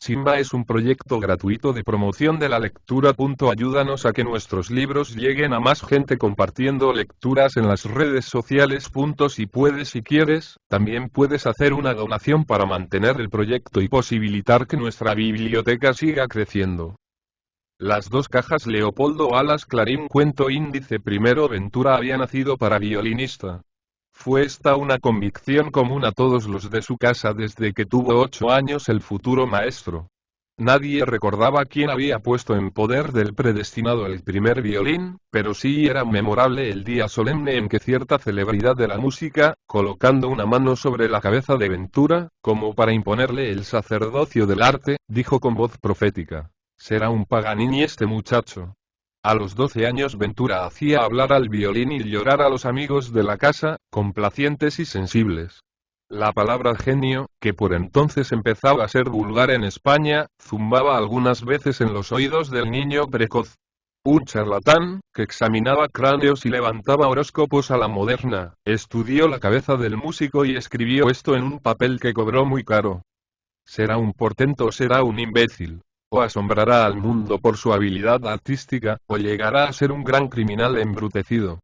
Simba es un proyecto gratuito de promoción de la lectura. Ayúdanos a que nuestros libros lleguen a más gente compartiendo lecturas en las redes sociales. Si puedes y quieres, también puedes hacer una donación para mantener el proyecto y posibilitar que nuestra biblioteca siga creciendo. Las dos cajas Leopoldo Alas Clarín. Cuento índice primero. Ventura había nacido para violinista. Fue esta una convicción común a todos los de su casa desde que tuvo 8 años el futuro maestro. Nadie recordaba quién había puesto en poder del predestinado el primer violín, pero sí era memorable el día solemne en que cierta celebridad de la música, colocando una mano sobre la cabeza de Ventura, como para imponerle el sacerdocio del arte, dijo con voz profética: «Será un Paganini este muchacho». A los 12 años Ventura hacía hablar al violín y llorar a los amigos de la casa, complacientes y sensibles. La palabra genio, que por entonces empezaba a ser vulgar en España, zumbaba algunas veces en los oídos del niño precoz. Un charlatán, que examinaba cráneos y levantaba horóscopos a la moderna, estudió la cabeza del músico y escribió esto en un papel que cobró muy caro. ¿Será un portento o será un imbécil? O asombrará al mundo por su habilidad artística, o llegará a ser un gran criminal embrutecido.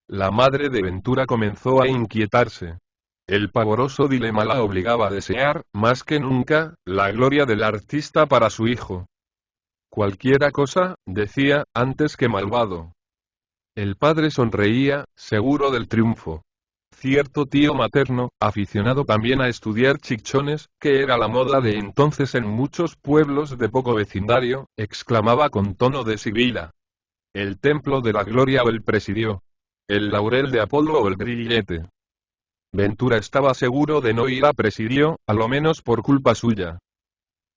La madre de Ventura comenzó a inquietarse. El pavoroso dilema la obligaba a desear, más que nunca, la gloria del artista para su hijo. Cualquiera cosa, decía, antes que malvado. El padre sonreía, seguro del triunfo. Cierto tío materno, aficionado también a estudiar chichones, que era la moda de entonces en muchos pueblos de poco vecindario, exclamaba con tono de sibila: «El templo de la gloria o el presidio. El laurel de Apolo o el grillete». Ventura estaba seguro de no ir a presidio, a lo menos por culpa suya.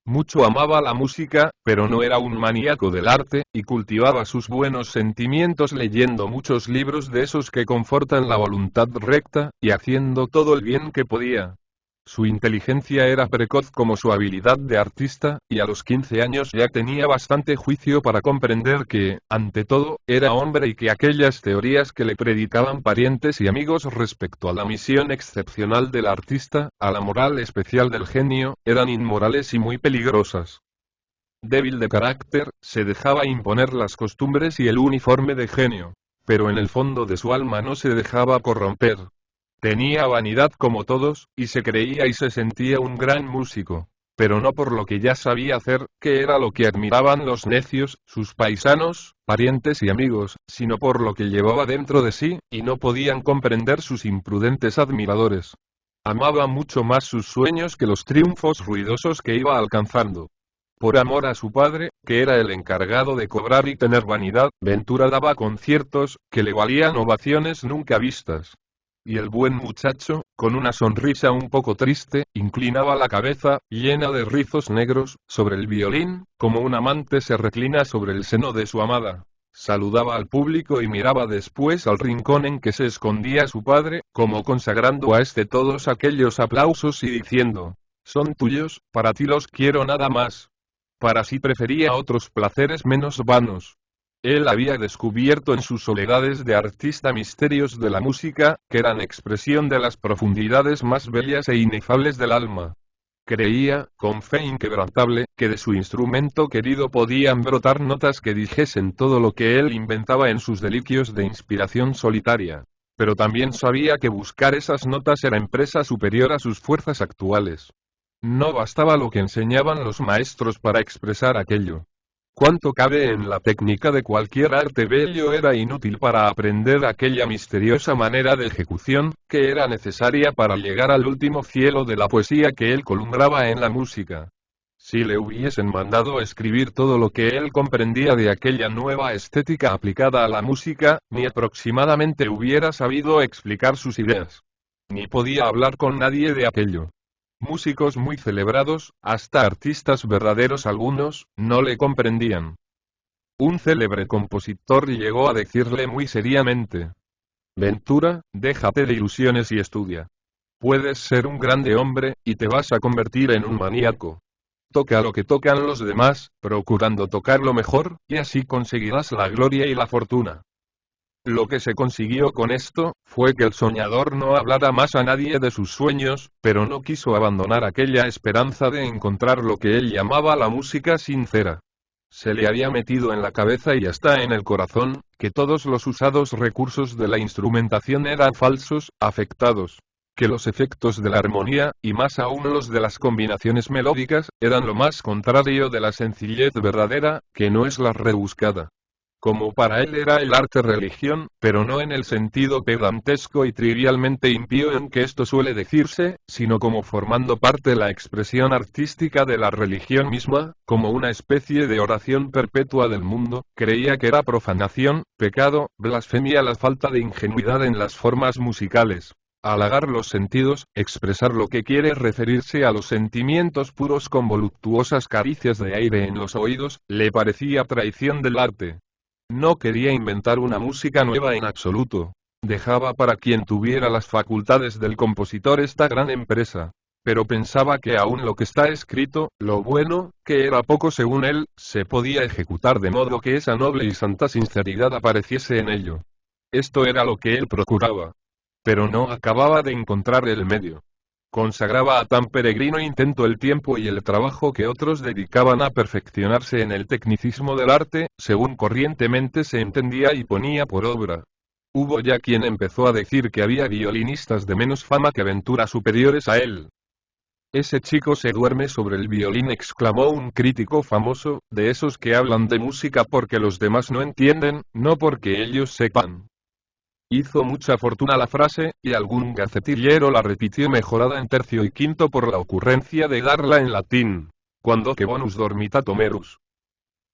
Mucho amaba la música, pero no era un maníaco del arte, y cultivaba sus buenos sentimientos leyendo muchos libros de esos que confortan la voluntad recta, y haciendo todo el bien que podía. Su inteligencia era precoz como su habilidad de artista, y a los 15 años ya tenía bastante juicio para comprender que, ante todo, era hombre y que aquellas teorías que le predicaban parientes y amigos respecto a la misión excepcional del artista, a la moral especial del genio, eran inmorales y muy peligrosas. Débil de carácter, se dejaba imponer las costumbres y el uniforme de genio, pero en el fondo de su alma no se dejaba corromper. Tenía vanidad como todos, y se creía y se sentía un gran músico, pero no por lo que ya sabía hacer, que era lo que admiraban los necios, sus paisanos, parientes y amigos, sino por lo que llevaba dentro de sí, y no podían comprender sus imprudentes admiradores. Amaba mucho más sus sueños que los triunfos ruidosos que iba alcanzando. Por amor a su padre, que era el encargado de cobrar y tener vanidad, Ventura daba conciertos, que le valían ovaciones nunca vistas. Y el buen muchacho, con una sonrisa un poco triste, inclinaba la cabeza, llena de rizos negros, sobre el violín, como un amante se reclina sobre el seno de su amada. Saludaba al público y miraba después al rincón en que se escondía su padre, como consagrando a este todos aquellos aplausos y diciendo: «Son tuyos, para ti los quiero nada más». Para sí prefería otros placeres menos vanos. Él había descubierto en sus soledades de artista misterios de la música, que eran expresión de las profundidades más bellas e inefables del alma. Creía, con fe inquebrantable, que de su instrumento querido podían brotar notas que dijesen todo lo que él inventaba en sus delirios de inspiración solitaria. Pero también sabía que buscar esas notas era empresa superior a sus fuerzas actuales. No bastaba lo que enseñaban los maestros para expresar aquello. Cuanto cabe en la técnica de cualquier arte bello era inútil para aprender aquella misteriosa manera de ejecución, que era necesaria para llegar al último cielo de la poesía que él columbraba en la música. Si le hubiesen mandado escribir todo lo que él comprendía de aquella nueva estética aplicada a la música, ni aproximadamente hubiera sabido explicar sus ideas. Ni podía hablar con nadie de aquello. Músicos muy celebrados, hasta artistas verdaderos algunos, no le comprendían. Un célebre compositor llegó a decirle muy seriamente: «Ventura, déjate de ilusiones y estudia. Puedes ser un grande hombre, y te vas a convertir en un maníaco. Toca lo que tocan los demás, procurando tocar lo mejor, y así conseguirás la gloria y la fortuna». Lo que se consiguió con esto, fue que el soñador no hablara más a nadie de sus sueños, pero no quiso abandonar aquella esperanza de encontrar lo que él llamaba la música sincera. Se le había metido en la cabeza y hasta en el corazón, que todos los usados recursos de la instrumentación eran falsos, afectados. Que los efectos de la armonía, y más aún los de las combinaciones melódicas, eran lo más contrario de la sencillez verdadera, que no es la rebuscada. Como para él era el arte religión, pero no en el sentido pedantesco y trivialmente impío en que esto suele decirse, sino como formando parte de la expresión artística de la religión misma, como una especie de oración perpetua del mundo, creía que era profanación, pecado, blasfemia la falta de ingenuidad en las formas musicales. Halagar los sentidos, expresar lo que quiere referirse a los sentimientos puros con voluptuosas caricias de aire en los oídos, le parecía traición del arte. No quería inventar una música nueva en absoluto. Dejaba para quien tuviera las facultades del compositor esta gran empresa. Pero pensaba que aún lo que está escrito, lo bueno, que era poco según él, se podía ejecutar de modo que esa noble y santa sinceridad apareciese en ello. Esto era lo que él procuraba. Pero no acababa de encontrar el medio. Consagraba a tan peregrino intento el tiempo y el trabajo que otros dedicaban a perfeccionarse en el tecnicismo del arte, según corrientemente se entendía y ponía por obra. Hubo ya quien empezó a decir que había violinistas de menos fama que Ventura superiores a él. Ese chico se duerme sobre el violín, exclamó un crítico famoso, de esos que hablan de música porque los demás no entienden, no porque ellos sepan. Hizo mucha fortuna la frase, y algún gacetillero la repitió mejorada en tercio y quinto por la ocurrencia de darla en latín. Cuando que bonus dormitato merus.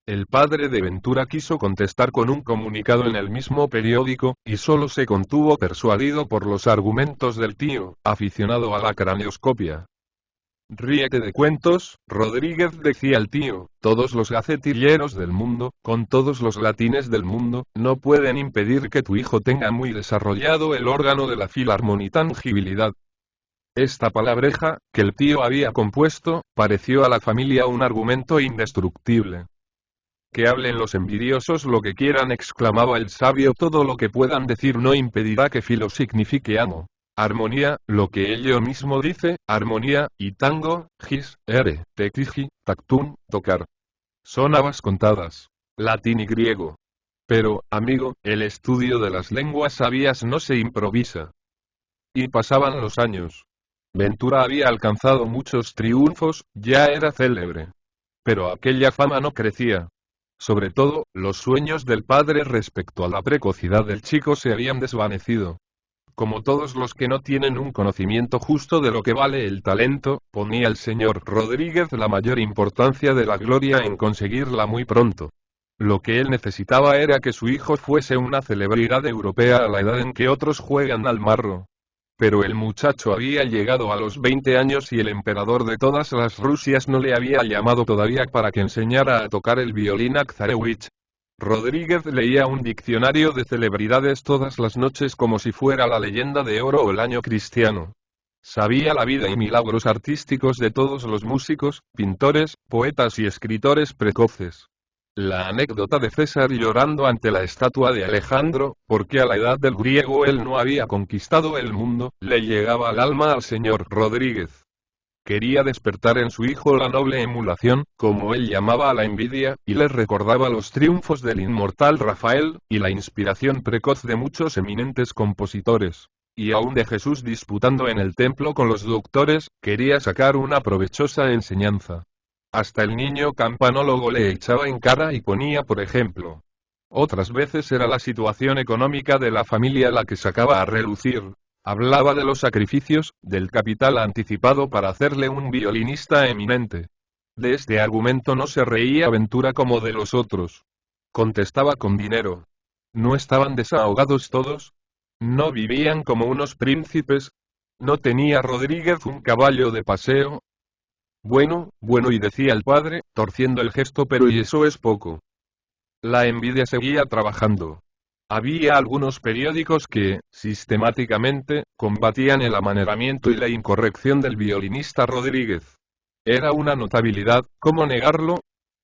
El padre de Ventura quiso contestar con un comunicado en el mismo periódico, y solo se contuvo persuadido por los argumentos del tío, aficionado a la craneoscopia. Ríete de cuentos, Rodríguez, decía el tío, todos los gacetilleros del mundo, con todos los latines del mundo, no pueden impedir que tu hijo tenga muy desarrollado el órgano de la filarmonitangibilidad. Esta palabreja, que el tío había compuesto, pareció a la familia un argumento indestructible. Que hablen los envidiosos lo que quieran, exclamaba el sabio, todo lo que puedan decir no impedirá que filo signifique amo. Armonía, lo que ello mismo dice, armonía, y tango, gis, ere, tequiji, tactum, tocar. Son habas contadas. Latín y griego. Pero, amigo, el estudio de las lenguas sabias no se improvisa. Y pasaban los años. Ventura había alcanzado muchos triunfos, ya era célebre. Pero aquella fama no crecía. Sobre todo, los sueños del padre respecto a la precocidad del chico se habían desvanecido. Como todos los que no tienen un conocimiento justo de lo que vale el talento, ponía el señor Rodríguez la mayor importancia de la gloria en conseguirla muy pronto. Lo que él necesitaba era que su hijo fuese una celebridad europea a la edad en que otros juegan al marro. Pero el muchacho había llegado a los 20 años y el emperador de todas las Rusias no le había llamado todavía para que enseñara a tocar el violín a Czarewicz. Rodríguez leía un diccionario de celebridades todas las noches como si fuera la leyenda de oro o el año cristiano. Sabía la vida y milagros artísticos de todos los músicos, pintores, poetas y escritores precoces. La anécdota de César llorando ante la estatua de Alejandro, porque a la edad del griego él no había conquistado el mundo, le llegaba al alma al señor Rodríguez. Quería despertar en su hijo la noble emulación, como él llamaba a la envidia, y le recordaba los triunfos del inmortal Rafael, y la inspiración precoz de muchos eminentes compositores. Y aún de Jesús disputando en el templo con los doctores, quería sacar una provechosa enseñanza. Hasta el niño campanólogo le echaba en cara y ponía por ejemplo. Otras veces era la situación económica de la familia la que sacaba a relucir. Hablaba de los sacrificios, del capital anticipado para hacerle un violinista eminente. De este argumento no se reía Ventura como de los otros. Contestaba con dinero. ¿No estaban desahogados todos? ¿No vivían como unos príncipes? ¿No tenía Rodríguez un caballo de paseo? Bueno, y decía el padre, torciendo el gesto, pero y eso es poco. La envidia seguía trabajando. Había algunos periódicos que, sistemáticamente, combatían el amaneramiento y la incorrección del violinista Rodríguez. Era una notabilidad, ¿cómo negarlo?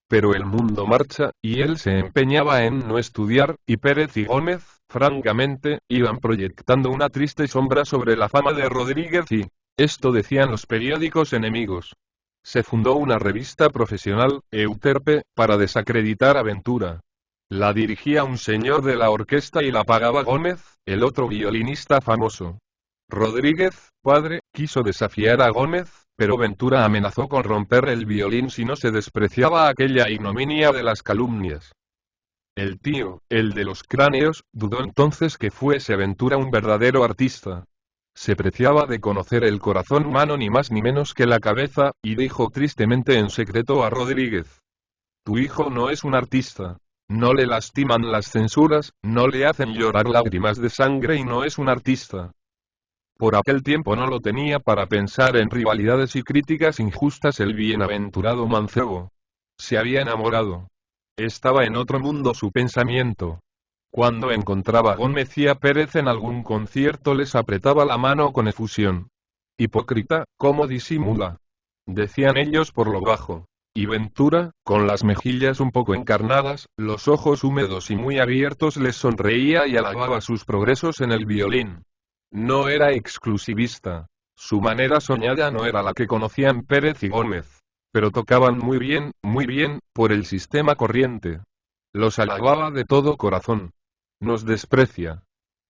Pero el mundo marcha, y él se empeñaba en no estudiar, y Pérez y Gómez, Francamente, iban proyectando una triste sombra sobre la fama de Rodríguez y, esto decían los periódicos enemigos. Se fundó una revista profesional, Euterpe, para desacreditar a Ventura. La dirigía un señor de la orquesta y la pagaba Gómez, el otro violinista famoso. Rodríguez, padre, quiso desafiar a Gómez, pero Ventura amenazó con romper el violín si no se despreciaba aquella ignominia de las calumnias. El tío, el de los cráneos, dudó entonces que fuese Ventura un verdadero artista. Se preciaba de conocer el corazón humano ni más ni menos que la cabeza, y dijo tristemente en secreto a Rodríguez: tu hijo no es un artista. No le lastiman las censuras, no le hacen llorar lágrimas de sangre y no es un artista. Por aquel tiempo no lo tenía para pensar en rivalidades y críticas injustas el bienaventurado mancebo. Se había enamorado. Estaba en otro mundo su pensamiento. Cuando encontraba a Gómez y a Pérez en algún concierto les apretaba la mano con efusión. Hipócrita, ¿cómo disimula? Decían ellos por lo bajo. Y Ventura, con las mejillas un poco encarnadas, los ojos húmedos y muy abiertos les sonreía y alababa sus progresos en el violín. No era exclusivista. Su manera soñada no era la que conocían Pérez y Gómez. Pero tocaban muy bien, por el sistema corriente. Los alababa de todo corazón. Nos desprecia,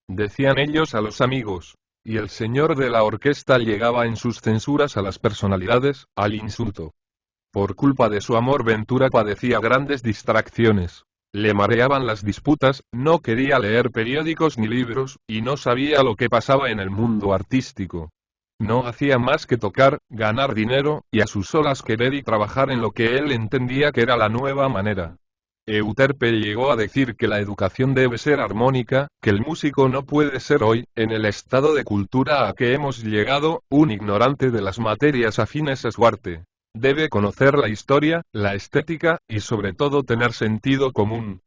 decían ellos a los amigos. Y el señor de la orquesta llegaba en sus censuras a las personalidades, al insulto. Por culpa de su amor Ventura padecía grandes distracciones. Le mareaban las disputas, no quería leer periódicos ni libros, y no sabía lo que pasaba en el mundo artístico. No hacía más que tocar, ganar dinero, y a sus solas querer y trabajar en lo que él entendía que era la nueva manera. Euterpe llegó a decir que la educación debe ser armónica, que el músico no puede ser hoy, en el estado de cultura a que hemos llegado, un ignorante de las materias afines a su arte. Debe conocer la historia, la estética, y sobre todo tener sentido común.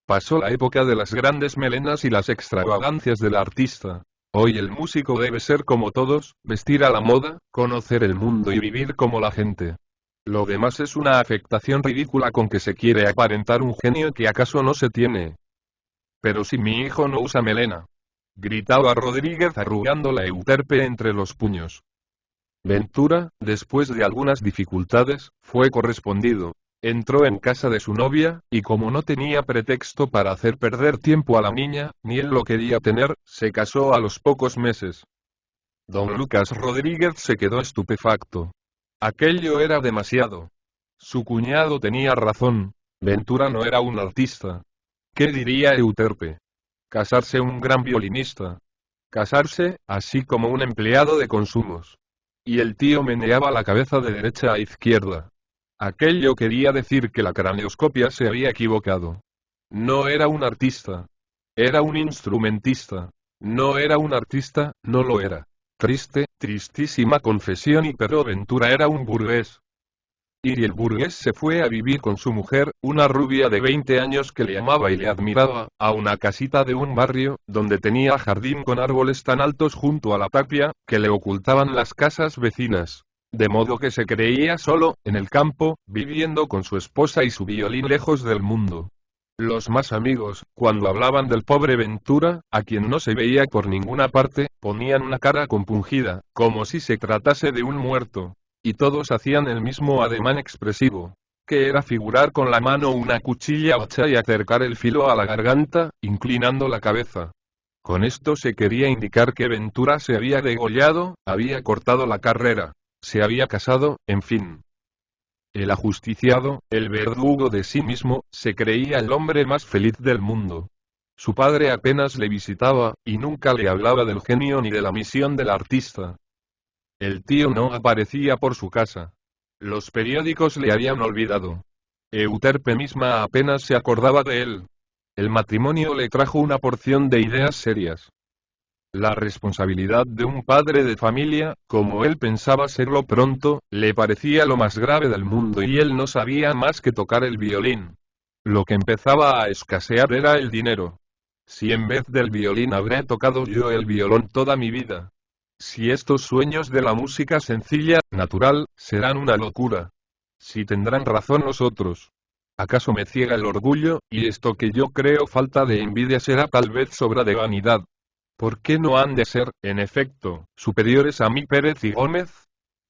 Pasó la época de las grandes melenas y las extravagancias del artista. Hoy el músico debe ser como todos, vestir a la moda, conocer el mundo y vivir como la gente. Lo demás es una afectación ridícula con que se quiere aparentar un genio que acaso no se tiene. Pero si mi hijo no usa melena, gritaba Rodríguez arrugando la Euterpe entre los puños. Ventura, después de algunas dificultades, fue correspondido. Entró en casa de su novia, y como no tenía pretexto para hacer perder tiempo a la niña, ni él lo quería tener, se casó a los pocos meses. Don Lucas Rodríguez se quedó estupefacto. Aquello era demasiado. Su cuñado tenía razón. Ventura no era un artista. ¿Qué diría Euterpe? Casarse un gran violinista. Casarse, así como un empleado de consumos. Y el tío meneaba la cabeza de derecha a izquierda. Aquello quería decir que la craneoscopia se había equivocado. No era un artista. Era un instrumentista. No era un artista, no lo era. Triste, tristísima confesión pero Ventura era un burgués. Y el burgués se fue a vivir con su mujer, una rubia de 20 años que le amaba y le admiraba, a una casita de un barrio, donde tenía jardín con árboles tan altos junto a la tapia, que le ocultaban las casas vecinas. De modo que se creía solo, en el campo, viviendo con su esposa y su violín lejos del mundo. Los más amigos, cuando hablaban del pobre Ventura, a quien no se veía por ninguna parte, ponían una cara compungida, como si se tratase de un muerto. Y todos hacían el mismo ademán expresivo, que era figurar con la mano una cuchilla hacha y acercar el filo a la garganta, inclinando la cabeza. Con esto se quería indicar que Ventura se había degollado, había cortado la carrera, se había casado, en fin. El ajusticiado, el verdugo de sí mismo, se creía el hombre más feliz del mundo. Su padre apenas le visitaba, y nunca le hablaba del genio ni de la misión del artista. El tío no aparecía por su casa. Los periódicos le habían olvidado. Euterpe misma apenas se acordaba de él. El matrimonio le trajo una porción de ideas serias. La responsabilidad de un padre de familia, como él pensaba serlo pronto, le parecía lo más grave del mundo y él no sabía más que tocar el violín. Lo que empezaba a escasear era el dinero. Si en vez del violín habré tocado yo el violón toda mi vida. Si estos sueños de la música sencilla, natural, serán una locura. Si tendrán razón los otros. ¿Acaso me ciega el orgullo, y esto que yo creo falta de envidia será tal vez sobra de vanidad? ¿Por qué no han de ser, en efecto, superiores a mí Pérez y Gómez?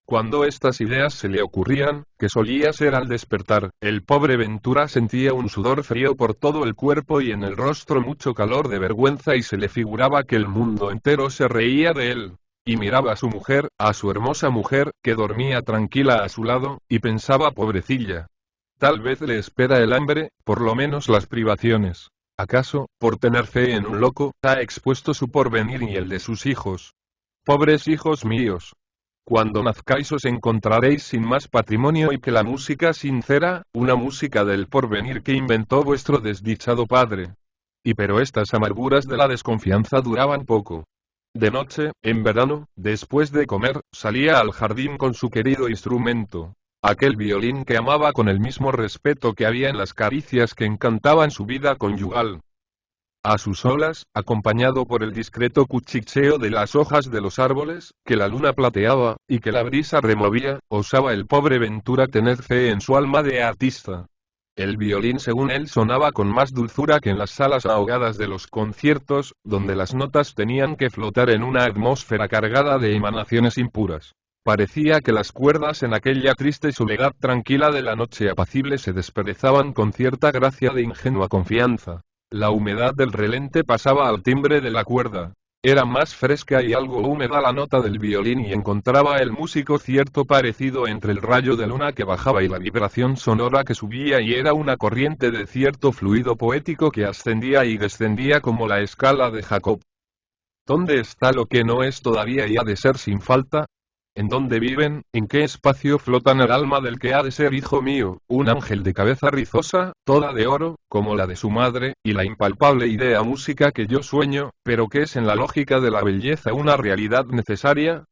Cuando estas ideas se le ocurrían, que solía ser al despertar, el pobre Ventura sentía un sudor frío por todo el cuerpo y en el rostro mucho calor de vergüenza y se le figuraba que el mundo entero se reía de él. Y miraba a su mujer, a su hermosa mujer, que dormía tranquila a su lado, y pensaba pobrecilla. Tal vez le espera el hambre, por lo menos las privaciones. ¿Acaso, por tener fe en un loco, ha expuesto su porvenir y el de sus hijos? Pobres hijos míos. Cuando nazcáis os encontraréis sin más patrimonio y que la música sincera, una música del porvenir que inventó vuestro desdichado padre. Y pero estas amarguras de la desconfianza duraban poco. De noche, en verano, después de comer, salía al jardín con su querido instrumento. Aquel violín que amaba con el mismo respeto que había en las caricias que encantaban su vida conyugal. A sus solas, acompañado por el discreto cuchicheo de las hojas de los árboles, que la luna plateaba, y que la brisa removía, osaba el pobre Ventura tener fe en su alma de artista. El violín según él sonaba con más dulzura que en las salas ahogadas de los conciertos, donde las notas tenían que flotar en una atmósfera cargada de emanaciones impuras. Parecía que las cuerdas en aquella triste soledad tranquila de la noche apacible se desperezaban con cierta gracia de ingenua confianza. La humedad del relente pasaba al timbre de la cuerda. Era más fresca y algo húmeda la nota del violín y encontraba el músico cierto parecido entre el rayo de luna que bajaba y la vibración sonora que subía y era una corriente de cierto fluido poético que ascendía y descendía como la escala de Jacob. ¿Dónde está lo que no es todavía y ha de ser sin falta? ¿En dónde viven, en qué espacio flotan el alma del que ha de ser hijo mío, un ángel de cabeza rizosa, toda de oro, como la de su madre, y la impalpable idea música que yo sueño, pero que es en la lógica de la belleza una realidad necesaria?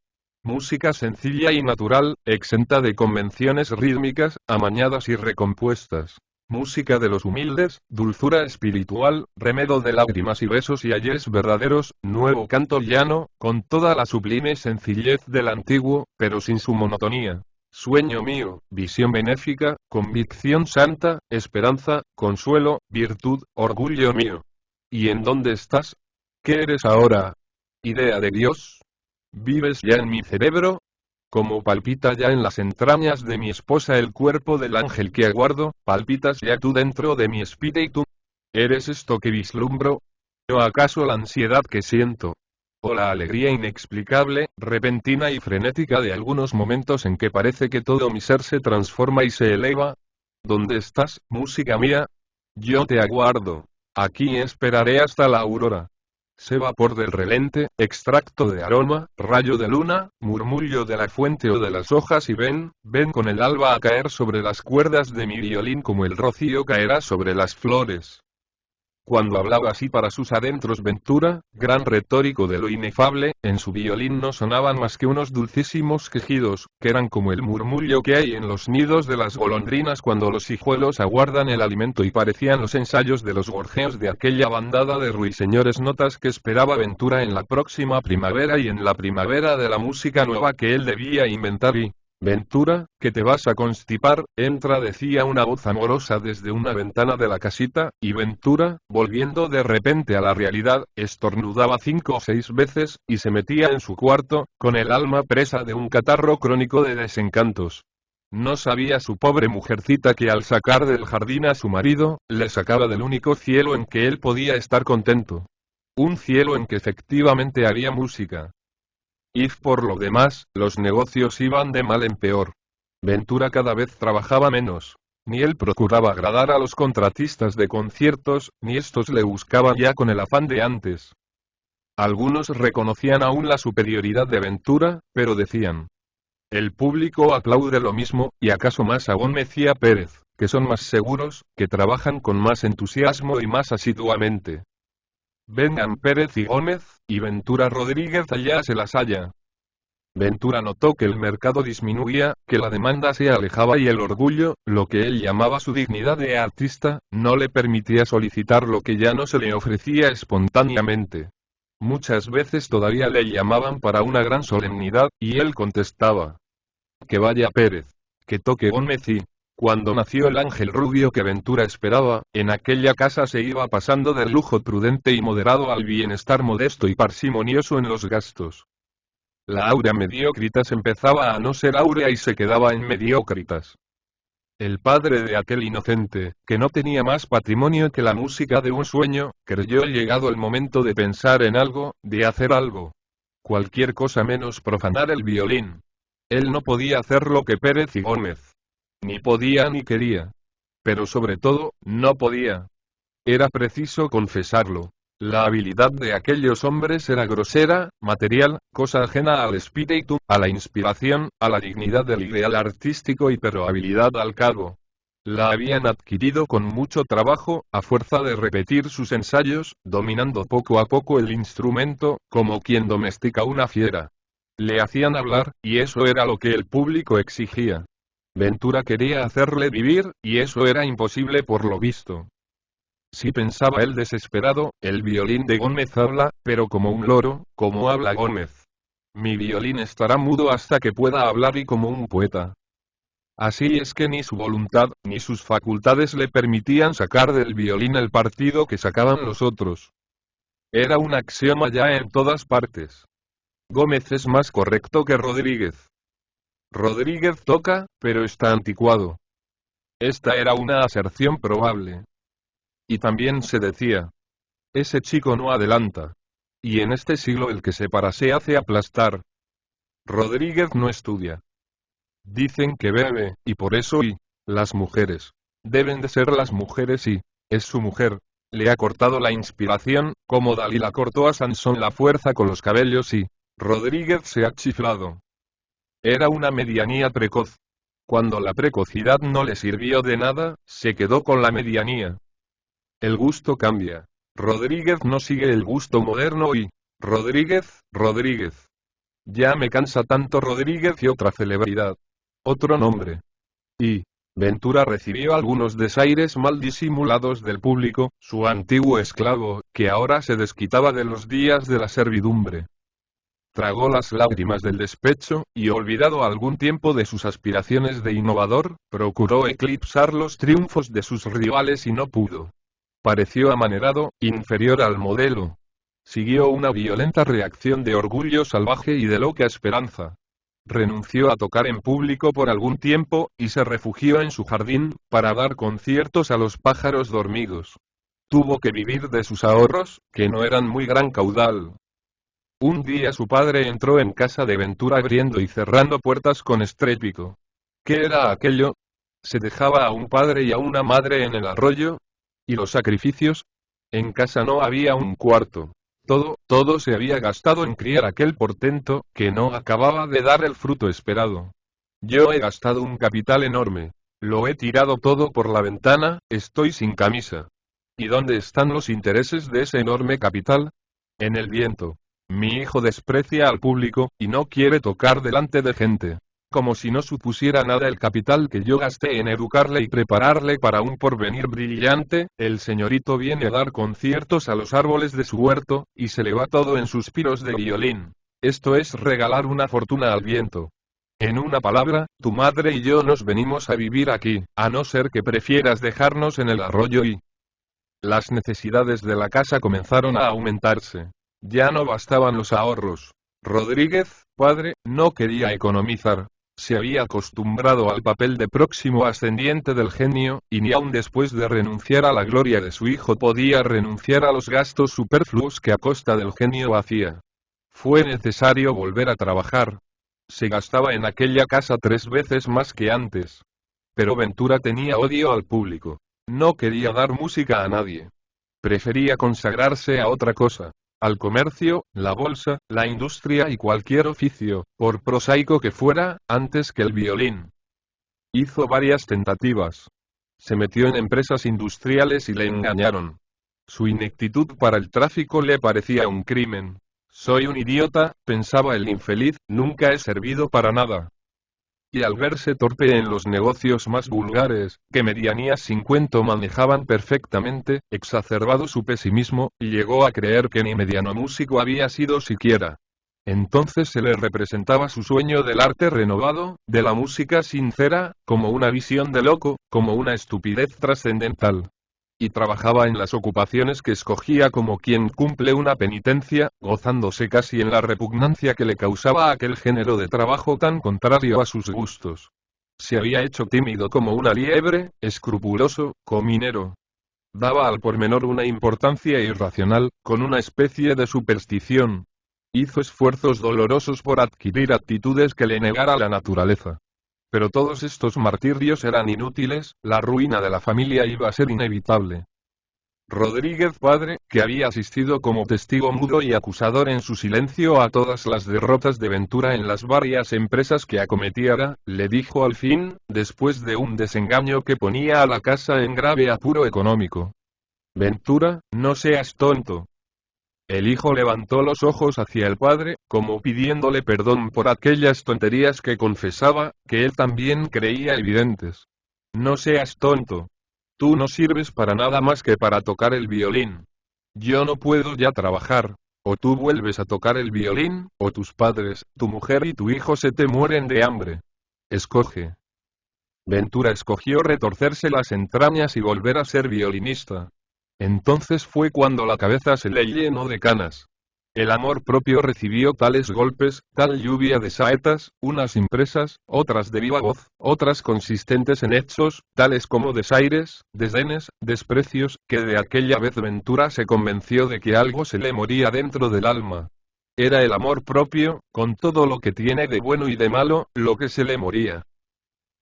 Música sencilla y natural, exenta de convenciones rítmicas, amañadas y recompuestas. Música de los humildes, dulzura espiritual, remedo de lágrimas y besos y ayes verdaderos, nuevo canto llano, con toda la sublime sencillez del antiguo, pero sin su monotonía. Sueño mío, visión benéfica, convicción santa, esperanza, consuelo, virtud, orgullo mío. ¿Y en dónde estás? ¿Qué eres ahora? ¿Idea de Dios? ¿Vives ya en mi cerebro? Como palpita ya en las entrañas de mi esposa el cuerpo del ángel que aguardo, palpitas ya tú dentro de mi espíritu. ¿Eres esto que vislumbro? ¿O acaso la ansiedad que siento? ¿O la alegría inexplicable, repentina y frenética de algunos momentos en que parece que todo mi ser se transforma y se eleva? ¿Dónde estás, música mía? Yo te aguardo. Aquí esperaré hasta la aurora. Sé vapor del relente, extracto de aroma, rayo de luna, murmullo de la fuente o de las hojas y ven con el alba a caer sobre las cuerdas de mi violín como el rocío caerá sobre las flores. Cuando hablaba así para sus adentros Ventura, gran retórico de lo inefable, en su violín no sonaban más que unos dulcísimos quejidos, que eran como el murmullo que hay en los nidos de las golondrinas cuando los hijuelos aguardan el alimento y parecían los ensayos de los gorjeos de aquella bandada de ruiseñores notas que esperaba Ventura en la próxima primavera y en la primavera de la música nueva que él debía inventar y... Ventura, que te vas a constipar, entra, decía una voz amorosa desde una ventana de la casita, y Ventura, volviendo de repente a la realidad, estornudaba 5 o 6 veces, y se metía en su cuarto, con el alma presa de un catarro crónico de desencantos. No sabía su pobre mujercita que al sacar del jardín a su marido, le sacaba del único cielo en que él podía estar contento. Un cielo en que efectivamente había música. Y por lo demás, los negocios iban de mal en peor. Ventura cada vez trabajaba menos. Ni él procuraba agradar a los contratistas de conciertos, ni estos le buscaban ya con el afán de antes. Algunos reconocían aún la superioridad de Ventura, pero decían: el público aplaude lo mismo, y acaso más aún Mecía Pérez, que son más seguros, que trabajan con más entusiasmo y más asiduamente. Vengan Pérez y Gómez, y Ventura Rodríguez allá se las halla. Ventura notó que el mercado disminuía, que la demanda se alejaba y el orgullo, lo que él llamaba su dignidad de artista, no le permitía solicitar lo que ya no se le ofrecía espontáneamente. Muchas veces todavía le llamaban para una gran solemnidad, y él contestaba: que vaya Pérez, que toque Gómez y... Cuando nació el ángel rubio que Ventura esperaba, en aquella casa se iba pasando del lujo prudente y moderado al bienestar modesto y parsimonioso en los gastos. La áurea mediocritas empezaba a no ser áurea y se quedaba en mediocritas. El padre de aquel inocente, que no tenía más patrimonio que la música de un sueño, creyó llegado el momento de pensar en algo, de hacer algo. Cualquier cosa menos profanar el violín. Él no podía hacer lo que Pérez y Gómez. Ni podía ni quería. Pero sobre todo, no podía. Era preciso confesarlo. La habilidad de aquellos hombres era grosera, material, cosa ajena al espíritu, a la inspiración, a la dignidad del ideal artístico y pero habilidad al cabo. La habían adquirido con mucho trabajo, a fuerza de repetir sus ensayos, dominando poco a poco el instrumento, como quien domestica una fiera. Le hacían hablar, y eso era lo que el público exigía. Ventura quería hacerle vivir, y eso era imposible por lo visto. Sí, pensaba él desesperado, el violín de Gómez habla, pero como un loro, como habla Gómez. Mi violín estará mudo hasta que pueda hablar y como un poeta. Así es que ni su voluntad, ni sus facultades le permitían sacar del violín el partido que sacaban los otros. Era un axioma ya en todas partes. Gómez es más correcto que Rodríguez. Rodríguez toca, pero está anticuado. Esta era una aserción probable. Y también se decía, ese chico no adelanta. Y en este siglo el que se para se hace aplastar. Rodríguez no estudia. Dicen que bebe, y por eso las mujeres. Deben de ser las mujeres y, es su mujer. Le ha cortado la inspiración, como Dalila cortó a Sansón la fuerza con los cabellos y, Rodríguez se ha chiflado. Era una medianía precoz. Cuando la precocidad no le sirvió de nada, se quedó con la medianía. El gusto cambia. Rodríguez no sigue el gusto moderno y, Rodríguez. Ya me cansa tanto Rodríguez y otra celebridad. Otro nombre. Y, Ventura recibió algunos desaires mal disimulados del público, su antiguo esclavo, que ahora se desquitaba de los días de la servidumbre. Tragó las lágrimas del despecho, y olvidado algún tiempo de sus aspiraciones de innovador, procuró eclipsar los triunfos de sus rivales y no pudo. Pareció amanerado, inferior al modelo. Siguió una violenta reacción de orgullo salvaje y de loca esperanza. Renunció a tocar en público por algún tiempo, y se refugió en su jardín, para dar conciertos a los pájaros dormidos. Tuvo que vivir de sus ahorros, que no eran muy gran caudal. Un día su padre entró en casa de Ventura abriendo y cerrando puertas con estrépito. ¿Qué era aquello? ¿Se dejaba a un padre y a una madre en el arroyo? ¿Y los sacrificios? En casa no había un cuarto. Todo se había gastado en criar aquel portento, que no acababa de dar el fruto esperado. Yo he gastado un capital enorme. Lo he tirado todo por la ventana, estoy sin camisa. ¿Y dónde están los intereses de ese enorme capital? En el viento. Mi hijo desprecia al público, y no quiere tocar delante de gente. Como si no supusiera nada el capital que yo gasté en educarle y prepararle para un porvenir brillante. El señorito viene a dar conciertos a los árboles de su huerto, y se le va todo en suspiros de violín. Esto es regalar una fortuna al viento. En una palabra, tu madre y yo nos venimos a vivir aquí, a no ser que prefieras dejarnos en el arroyo y... Las necesidades de la casa comenzaron a aumentarse. Ya no bastaban los ahorros. Rodríguez, padre, no quería economizar. Se había acostumbrado al papel de próximo ascendiente del genio, y ni aun después de renunciar a la gloria de su hijo podía renunciar a los gastos superfluos que a costa del genio hacía. Fue necesario volver a trabajar. Se gastaba en aquella casa 3 veces más que antes. Pero Ventura tenía odio al público. No quería dar música a nadie. Prefería consagrarse a otra cosa. Al comercio, la bolsa, la industria y cualquier oficio, por prosaico que fuera, antes que el violín. Hizo varias tentativas. Se metió en empresas industriales y le engañaron. Su ineptitud para el tráfico le parecía un crimen. Soy un idiota, pensaba el infeliz, nunca he servido para nada. Y al verse torpe en los negocios más vulgares, que medianías sin cuento manejaban perfectamente, exacerbado su pesimismo, llegó a creer que ni mediano músico había sido siquiera. Entonces se le representaba su sueño del arte renovado, de la música sincera, como una visión de loco, como una estupidez trascendental. Y trabajaba en las ocupaciones que escogía como quien cumple una penitencia, gozándose casi en la repugnancia que le causaba aquel género de trabajo tan contrario a sus gustos. Se había hecho tímido como una liebre, escrupuloso, cominero. Daba al pormenor una importancia irracional, con una especie de superstición. Hizo esfuerzos dolorosos por adquirir actitudes que le negara la naturaleza. Pero todos estos martirios eran inútiles, la ruina de la familia iba a ser inevitable. Rodríguez padre, que había asistido como testigo mudo y acusador en su silencio a todas las derrotas de Ventura en las varias empresas que acometiera, le dijo al fin, después de un desengaño que ponía a la casa en grave apuro económico: Ventura, no seas tonto. El hijo levantó los ojos hacia el padre, como pidiéndole perdón por aquellas tonterías que confesaba, que él también creía evidentes. No seas tonto. Tú no sirves para nada más que para tocar el violín. Yo no puedo ya trabajar. O tú vuelves a tocar el violín, o tus padres, tu mujer y tu hijo se te mueren de hambre. Escoge. Ventura escogió retorcerse las entrañas y volver a ser violinista. Entonces fue cuando la cabeza se le llenó de canas. El amor propio recibió tales golpes, tal lluvia de saetas, unas impresas, otras de viva voz, otras consistentes en hechos, tales como desaires, desdenes, desprecios, que de aquella vez Ventura se convenció de que algo se le moría dentro del alma. Era el amor propio, con todo lo que tiene de bueno y de malo, lo que se le moría.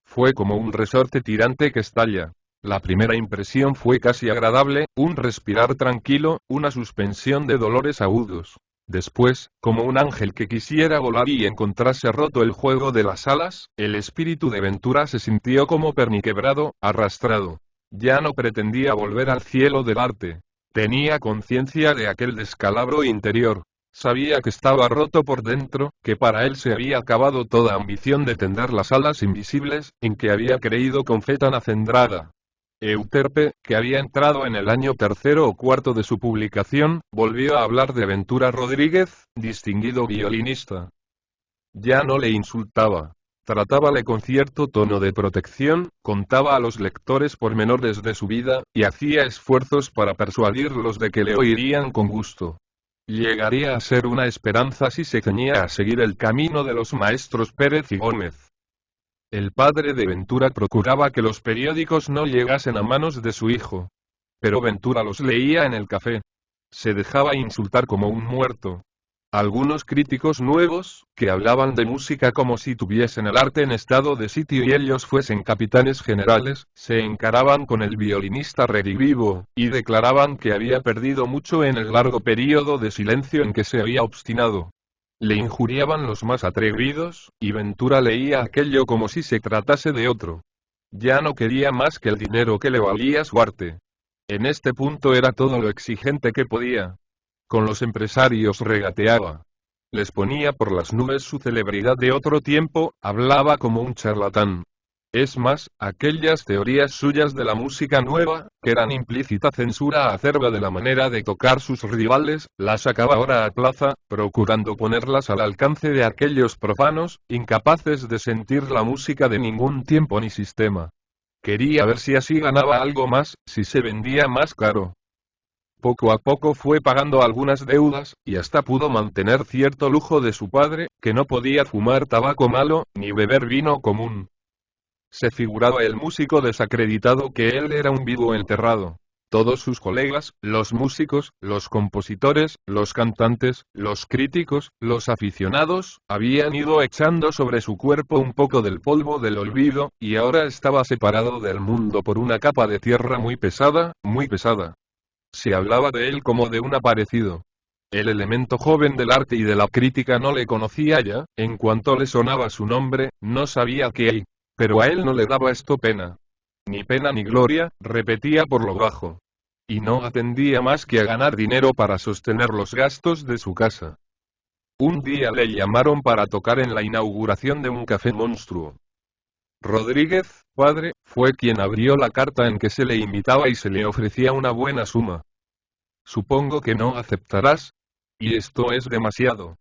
Fue como un resorte tirante que estalla. La primera impresión fue casi agradable, un respirar tranquilo, una suspensión de dolores agudos. Después, como un ángel que quisiera volar y encontrase roto el juego de las alas, el espíritu de Ventura se sintió como perniquebrado, arrastrado. Ya no pretendía volver al cielo del arte. Tenía conciencia de aquel descalabro interior. Sabía que estaba roto por dentro, que para él se había acabado toda ambición de tender las alas invisibles, en que había creído con fe tan acendrada. Euterpe, que había entrado en el año tercero o cuarto de su publicación, volvió a hablar de Ventura Rodríguez, distinguido violinista. Ya no le insultaba. Tratábale con cierto tono de protección, contaba a los lectores pormenores de su vida, y hacía esfuerzos para persuadirlos de que le oirían con gusto. Llegaría a ser una esperanza si se ceñía a seguir el camino de los maestros Pérez y Gómez. El padre de Ventura procuraba que los periódicos no llegasen a manos de su hijo. Pero Ventura los leía en el café. Se dejaba insultar como un muerto. Algunos críticos nuevos, que hablaban de música como si tuviesen el arte en estado de sitio y ellos fuesen capitanes generales, se encaraban con el violinista redivivo, y declaraban que había perdido mucho en el largo período de silencio en que se había obstinado. Le injuriaban los más atrevidos, y Ventura leía aquello como si se tratase de otro. Ya no quería más que el dinero que le valía su arte. En este punto era todo lo exigente que podía. Con los empresarios regateaba. Les ponía por las nubes su celebridad de otro tiempo, hablaba como un charlatán. Es más, aquellas teorías suyas de la música nueva, que eran implícita censura acerba de la manera de tocar sus rivales, las sacaba ahora a plaza, procurando ponerlas al alcance de aquellos profanos, incapaces de sentir la música de ningún tiempo ni sistema. Quería ver si así ganaba algo más, si se vendía más caro. Poco a poco fue pagando algunas deudas, y hasta pudo mantener cierto lujo de su padre, que no podía fumar tabaco malo, ni beber vino común. Se figuraba el músico desacreditado que él era un vivo enterrado. Todos sus colegas, los músicos, los compositores, los cantantes, los críticos, los aficionados, habían ido echando sobre su cuerpo un poco del polvo del olvido, y ahora estaba separado del mundo por una capa de tierra muy pesada, muy pesada. Se hablaba de él como de un aparecido. El elemento joven del arte y de la crítica no le conocía ya, en cuanto le sonaba su nombre, no sabía qué hay. Pero a él no le daba esto pena. Ni pena ni gloria, repetía por lo bajo. Y no atendía más que a ganar dinero para sostener los gastos de su casa. Un día le llamaron para tocar en la inauguración de un café monstruo. Rodríguez, padre, fue quien abrió la carta en que se le invitaba y se le ofrecía una buena suma. Supongo que no aceptarás. Y esto es demasiado.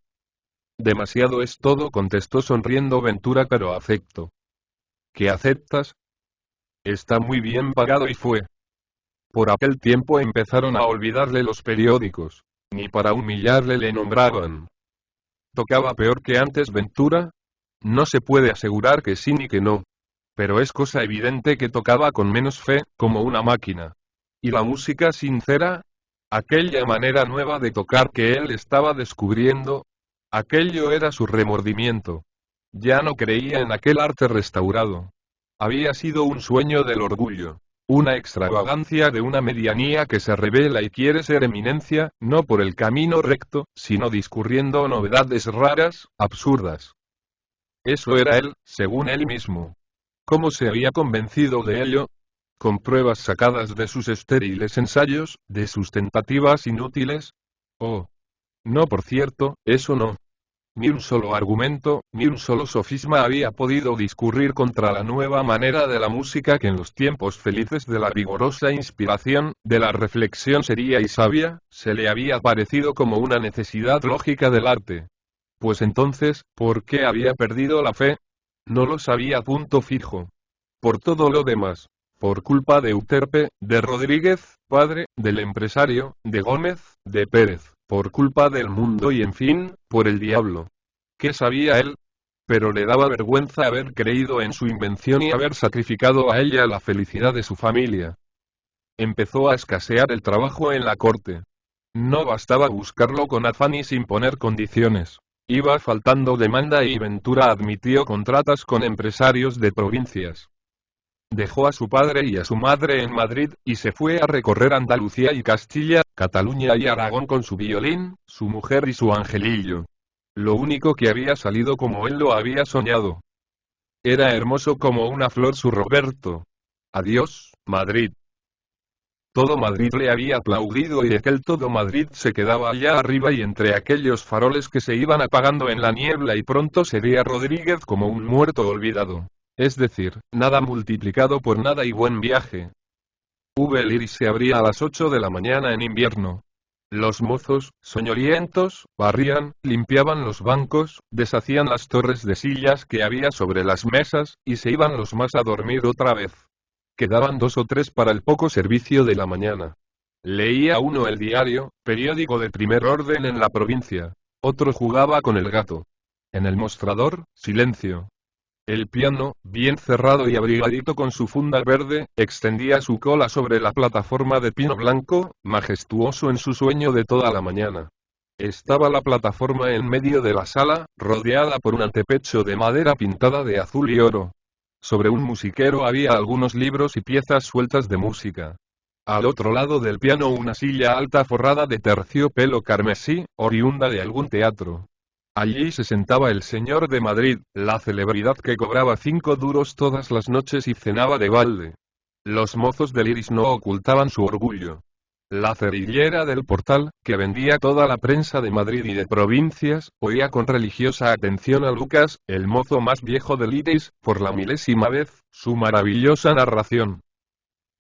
Demasiado es todo, contestó sonriendo Ventura, pero acepto. ¿Qué aceptas? Está muy bien pagado y fue. Por aquel tiempo empezaron a olvidarle los periódicos. Ni para humillarle le nombraban. ¿Tocaba peor que antes Ventura? No se puede asegurar que sí ni que no. Pero es cosa evidente que tocaba con menos fe, como una máquina. ¿Y la música sincera? Aquella manera nueva de tocar que él estaba descubriendo. Aquello era su remordimiento. Ya no creía en aquel arte restaurado. Había sido un sueño del orgullo. Una extravagancia de una medianía que se revela y quiere ser eminencia, no por el camino recto, sino discurriendo novedades raras, absurdas. Eso era él, según él mismo. ¿Cómo se había convencido de ello? Con pruebas sacadas de sus estériles ensayos, de sus tentativas inútiles. Oh. No, por cierto, eso no. Ni un solo argumento, ni un solo sofisma había podido discurrir contra la nueva manera de la música que en los tiempos felices de la vigorosa inspiración, de la reflexión seria y sabia, se le había parecido como una necesidad lógica del arte. Pues entonces, ¿por qué había perdido la fe? No lo sabía a punto fijo. Por todo lo demás. Por culpa de Euterpe, de Rodríguez, padre, del empresario, de Gómez, de Pérez, por culpa del mundo y en fin, por el diablo. ¿Qué sabía él? Pero le daba vergüenza haber creído en su invención y haber sacrificado a ella la felicidad de su familia. Empezó a escasear el trabajo en la corte. No bastaba buscarlo con afán y sin poner condiciones. Iba faltando demanda y Ventura admitió contratas con empresarios de provincias. Dejó a su padre y a su madre en Madrid, y se fue a recorrer Andalucía y Castilla, Cataluña y Aragón con su violín, su mujer y su angelillo. Lo único que había salido como él lo había soñado. Era hermoso como una flor su Roberto. Adiós, Madrid. Todo Madrid le había aplaudido y aquel todo Madrid se quedaba allá arriba y entre aquellos faroles que se iban apagando en la niebla y pronto sería Rodríguez como un muerto olvidado. Es decir, nada multiplicado por nada y buen viaje. El Iris se abría a las 8 de la mañana en invierno. Los mozos, soñolientos, barrían, limpiaban los bancos, deshacían las torres de sillas que había sobre las mesas, y se iban los más a dormir otra vez. Quedaban 2 o 3 para el poco servicio de la mañana. Leía uno el diario, periódico de primer orden en la provincia. Otro jugaba con el gato. En el mostrador, silencio. El piano, bien cerrado y abrigadito con su funda verde, extendía su cola sobre la plataforma de pino blanco, majestuoso en su sueño de toda la mañana. Estaba la plataforma en medio de la sala, rodeada por un antepecho de madera pintada de azul y oro. Sobre un musiquero había algunos libros y piezas sueltas de música. Al otro lado del piano una silla alta forrada de terciopelo carmesí, oriunda de algún teatro. Allí se sentaba el señor de Madrid, la celebridad que cobraba 5 duros todas las noches y cenaba de balde. Los mozos del Iris no ocultaban su orgullo. La cerillera del Portal, que vendía toda la prensa de Madrid y de provincias, oía con religiosa atención a Lucas, el mozo más viejo del Iris, por la 1000ª vez, su maravillosa narración.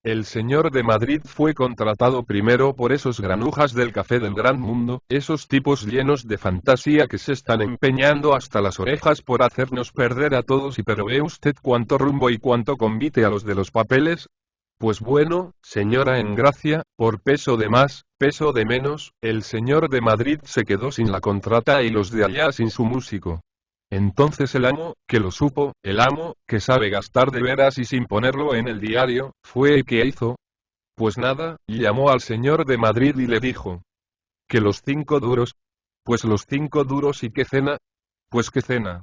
El señor de Madrid fue contratado primero por esos granujas del café del gran mundo, esos tipos llenos de fantasía que se están empeñando hasta las orejas por hacernos perder a todos. Y pero ve usted cuánto rumbo y cuánto convite a los de los papeles. Pues bueno, señora Engracia, por peso de más, peso de menos, el señor de Madrid se quedó sin la contrata y los de allá sin su músico. Entonces el amo, que lo supo, el amo, que sabe gastar de veras y sin ponerlo en el diario, fue el que hizo. Pues nada, llamó al señor de Madrid y le dijo. ¿Que los 5 duros? Pues los 5 duros y qué cena. Pues qué cena.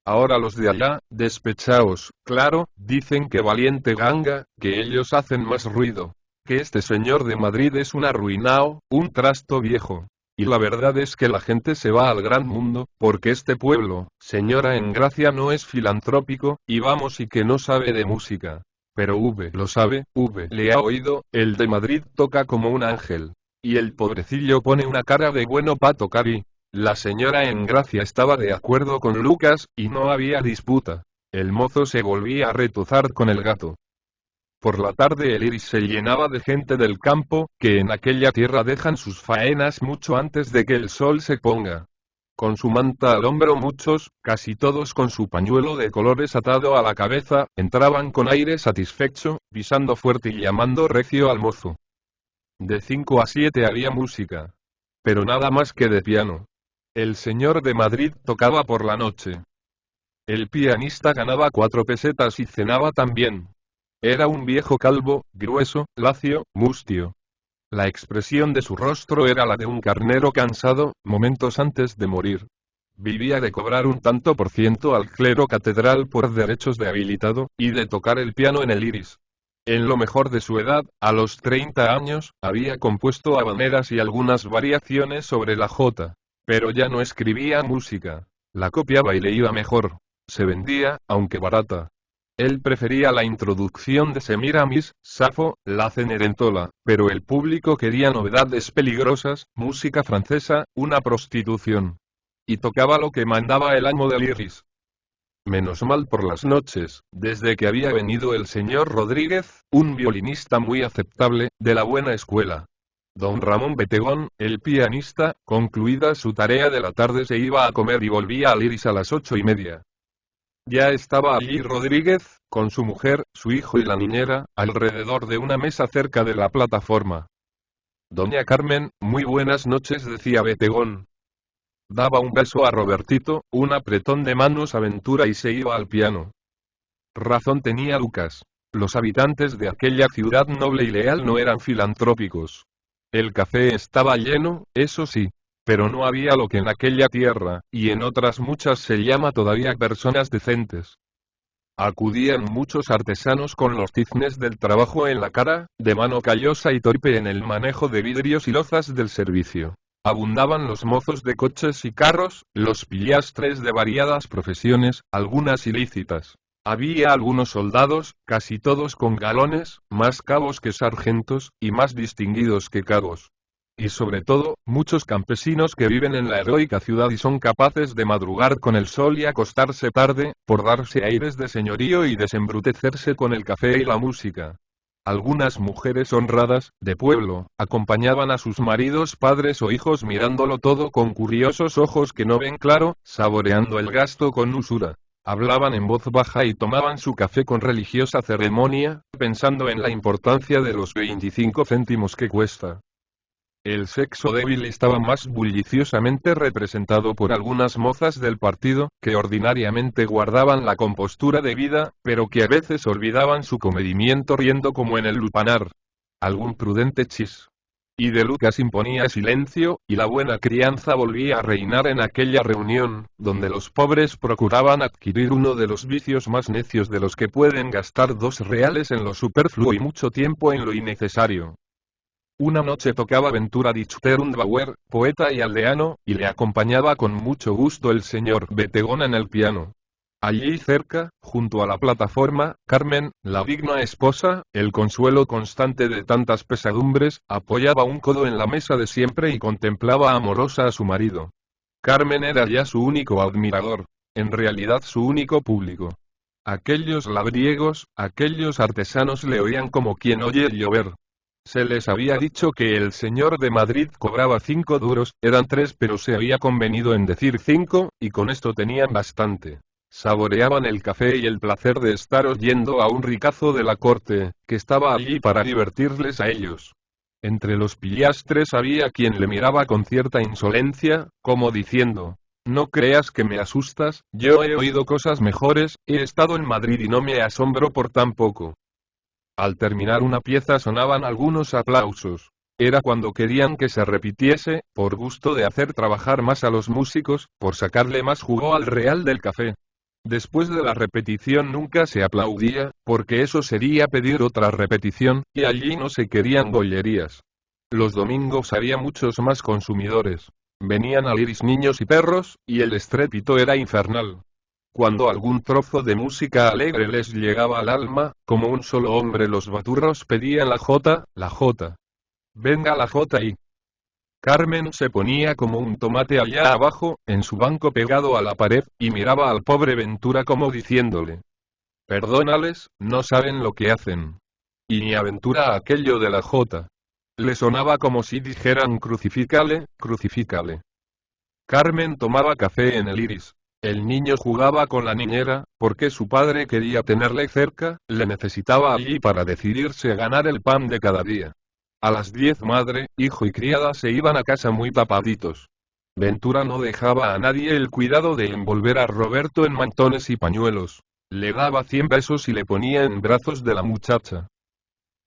Ahora los de allá, despechaos, claro, dicen que valiente ganga, que ellos hacen más ruido. Que este señor de Madrid es un arruinao, un trasto viejo. Y la verdad es que la gente se va al gran mundo, porque este pueblo, señora Engracia, no es filantrópico, y vamos y que no sabe de música. Pero lo sabe, le ha oído, el de Madrid toca como un ángel. Y el pobrecillo pone una cara de bueno pa' tocar y... La señora Engracia estaba de acuerdo con Lucas, y no había disputa. El mozo se volvía a retozar con el gato. Por la tarde el Iris se llenaba de gente del campo, que en aquella tierra dejan sus faenas mucho antes de que el sol se ponga. con su manta al hombro, muchos, casi todos con su pañuelo de colores atado a la cabeza, entraban con aire satisfecho, pisando fuerte y llamando recio al mozo. De 5 a 7 había música. Pero nada más que de piano. El señor de Madrid tocaba por la noche. El pianista ganaba 4 pesetas y cenaba también. Era un viejo calvo, grueso, lacio, mustio. La expresión de su rostro era la de un carnero cansado, momentos antes de morir. Vivía de cobrar un tanto por ciento al clero catedral por derechos de habilitado, y de tocar el piano en el iris. En lo mejor de su edad, a los 30 años, había compuesto habaneras y algunas variaciones sobre la jota. Pero ya no escribía música. La copiaba y le iba mejor. Se vendía, aunque barata. Él prefería la introducción de Semiramis, Safo, la Cenerentola, pero el público quería novedades peligrosas, música francesa, una prostitución. Y tocaba lo que mandaba el amo del iris. Menos mal por las noches, desde que había venido el señor Rodríguez, un violinista muy aceptable, de la buena escuela. Don Ramón Betegón, el pianista, concluida su tarea de la tarde se iba a comer y volvía al iris a las 8:30. Ya estaba allí Rodríguez, con su mujer, su hijo y la niñera, alrededor de una mesa cerca de la plataforma. Doña Carmen, muy buenas noches, decía Betegón. Daba un beso a Robertito, un apretón de manos a Ventura y se iba al piano. Razón tenía Lucas. Los habitantes de aquella ciudad noble y leal no eran filantrópicos. El café estaba lleno, eso sí. Pero no había lo que en aquella tierra, y en otras muchas se llama todavía personas decentes. Acudían muchos artesanos con los cisnes del trabajo en la cara, de mano callosa y torpe en el manejo de vidrios y lozas del servicio. Abundaban los mozos de coches y carros, los pillastres de variadas profesiones, algunas ilícitas. Había algunos soldados, casi todos con galones, más cabos que sargentos, y más distinguidos que cabos. Y sobre todo, muchos campesinos que viven en la heroica ciudad y son capaces de madrugar con el sol y acostarse tarde, por darse aires de señorío y desembrutecerse con el café y la música. Algunas mujeres honradas, de pueblo, acompañaban a sus maridos, padres o hijos mirándolo todo con curiosos ojos que no ven claro, saboreando el gasto con usura. Hablaban en voz baja y tomaban su café con religiosa ceremonia, pensando en la importancia de los 25 céntimos que cuesta. El sexo débil estaba más bulliciosamente representado por algunas mozas del partido, que ordinariamente guardaban la compostura debida, pero que a veces olvidaban su comedimiento riendo como en el lupanar. Algún prudente chis. Y de Lucas imponía silencio, y la buena crianza volvía a reinar en aquella reunión, donde los pobres procuraban adquirir uno de los vicios más necios de los que pueden gastar 2 reales en lo superfluo y mucho tiempo en lo innecesario. Una noche tocaba Ventura Dichterundbauer, poeta y aldeano, y le acompañaba con mucho gusto el señor Betegón en el piano. Allí cerca, junto a la plataforma, Carmen, la digna esposa, el consuelo constante de tantas pesadumbres, apoyaba un codo en la mesa de siempre y contemplaba amorosa a su marido. Carmen era ya su único admirador, en realidad su único público. Aquellos labriegos, aquellos artesanos le oían como quien oye llover. Se les había dicho que el señor de Madrid cobraba 5 duros, eran 3 pero se había convenido en decir 5, y con esto tenían bastante. Saboreaban el café y el placer de estar oyendo a un ricazo de la corte, que estaba allí para divertirles a ellos. Entre los pillastres había quien le miraba con cierta insolencia, como diciendo, no creas que me asustas, yo he oído cosas mejores, he estado en Madrid y no me asombro por tan poco. Al terminar una pieza sonaban algunos aplausos. Era cuando querían que se repitiese, por gusto de hacer trabajar más a los músicos, por sacarle más jugo al real del café. Después de la repetición nunca se aplaudía, porque eso sería pedir otra repetición, y allí no se querían gollerías. Los domingos había muchos más consumidores. Venían al iris niños y perros, y el estrépito era infernal. Cuando algún trozo de música alegre les llegaba al alma, como un solo hombre los baturros pedían la jota, la jota. Venga la jota y... Carmen se ponía como un tomate allá abajo, en su banco pegado a la pared, y miraba al pobre Ventura como diciéndole. Perdónales, no saben lo que hacen. Y ni a Ventura aquello de la jota. Le sonaba como si dijeran crucifícale, crucifícale. Carmen tomaba café en el Iris. El niño jugaba con la niñera, porque su padre quería tenerle cerca, le necesitaba allí para decidirse a ganar el pan de cada día. A las 10 madre, hijo y criada se iban a casa muy tapaditos. Ventura no dejaba a nadie el cuidado de envolver a Roberto en mantones y pañuelos. Le daba 100 besos y le ponía en brazos de la muchacha.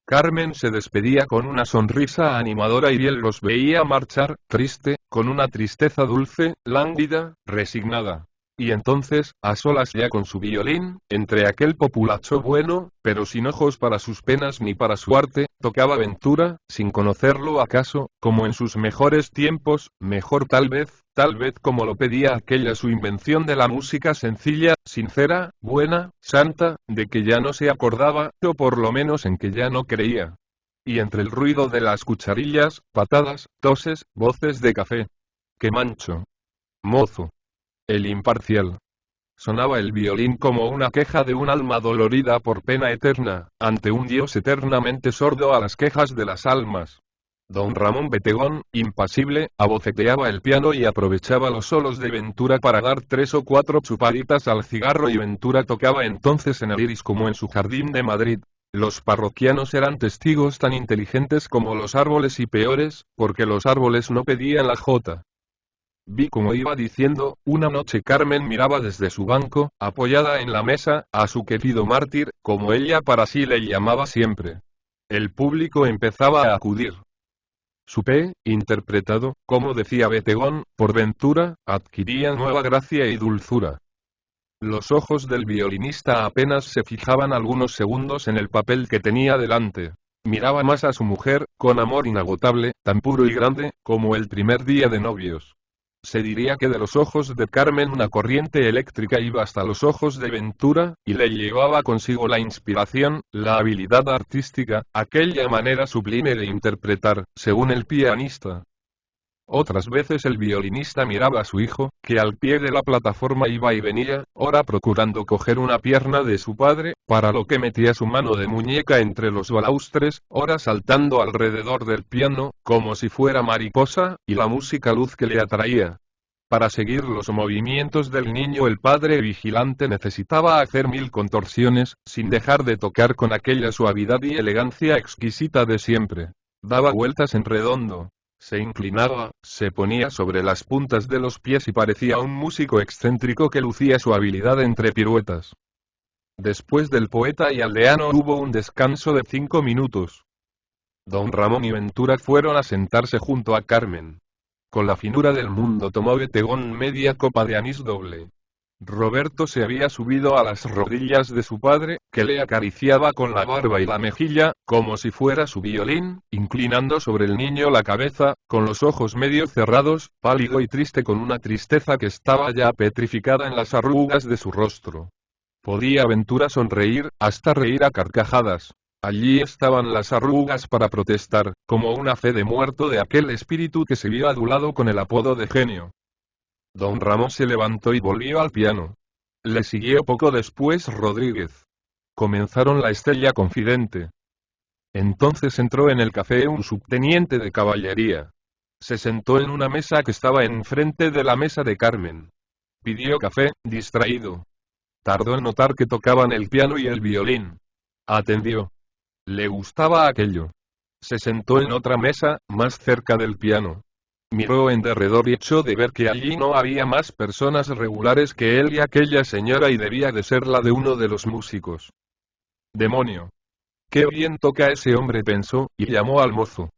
Carmen se despedía con una sonrisa animadora y él los veía marchar, triste, con una tristeza dulce, lánguida, resignada. Y entonces, a solas ya con su violín, entre aquel populacho bueno, pero sin ojos para sus penas ni para su arte, tocaba Ventura, sin conocerlo acaso, como en sus mejores tiempos, mejor tal vez como lo pedía aquella su invención de la música sencilla, sincera, buena, santa, de que ya no se acordaba, o por lo menos en que ya no creía. Y entre el ruido de las cucharillas, patadas, toses, voces de café. ¡Qué mancho! Mozo. El imparcial. Sonaba el violín como una queja de un alma dolorida por pena eterna, ante un Dios eternamente sordo a las quejas de las almas. Don Ramón Betegón, impasible, aboceteaba el piano y aprovechaba los solos de Ventura para dar 3 o 4 chupaditas al cigarro y Ventura tocaba entonces en el Iris como en su jardín de Madrid. Los parroquianos eran testigos tan inteligentes como los árboles y peores, porque los árboles no pedían la jota. Vi como iba diciendo, una noche Carmen miraba desde su banco, apoyada en la mesa, a su querido mártir, como ella para sí le llamaba siempre. El público empezaba a acudir. Su P, interpretado, como decía Betegón, por Ventura, adquiría nueva gracia y dulzura. Los ojos del violinista apenas se fijaban algunos segundos en el papel que tenía delante. Miraba más a su mujer, con amor inagotable, tan puro y grande, como el primer día de novios. Se diría que de los ojos de Carmen una corriente eléctrica iba hasta los ojos de Ventura, y le llevaba consigo la inspiración, la habilidad artística, aquella manera sublime de interpretar, según el pianista. Otras veces el violinista miraba a su hijo, que al pie de la plataforma iba y venía, ora procurando coger una pierna de su padre, para lo que metía su mano de muñeca entre los balaustres, ora saltando alrededor del piano, como si fuera mariposa, y la música luz que le atraía. Para seguir los movimientos del niño el padre vigilante necesitaba hacer 1000 contorsiones, sin dejar de tocar con aquella suavidad y elegancia exquisita de siempre. Daba vueltas en redondo. Se inclinaba, se ponía sobre las puntas de los pies y parecía un músico excéntrico que lucía su habilidad entre piruetas. Después del poeta y aldeano hubo un descanso de 5 minutos. Don Ramón y Ventura fueron a sentarse junto a Carmen. Con la finura del mundo tomó Betegón media copa de anís doble. Roberto se había subido a las rodillas de su padre, que le acariciaba con la barba y la mejilla, como si fuera su violín, inclinando sobre el niño la cabeza, con los ojos medio cerrados, pálido y triste con una tristeza que estaba ya petrificada en las arrugas de su rostro. Podía Ventura sonreír, hasta reír a carcajadas. Allí estaban las arrugas para protestar, como una fe de muerto de aquel espíritu que se vio adulado con el apodo de genio. Don Ramón se levantó y volvió al piano. Le siguió poco después Rodríguez. Comenzaron la Estrella Confidente. Entonces entró en el café un subteniente de caballería. Se sentó en una mesa que estaba enfrente de la mesa de Carmen. Pidió café, distraído. Tardó en notar que tocaban el piano y el violín. Atendió. Le gustaba aquello. Se sentó en otra mesa, más cerca del piano. Miró en derredor y echó de ver que allí no había más personas regulares que él y aquella señora y debía de ser la de uno de los músicos. ¡Demonio! ¡Qué bien toca ese hombre!, pensó, y llamó al mozo.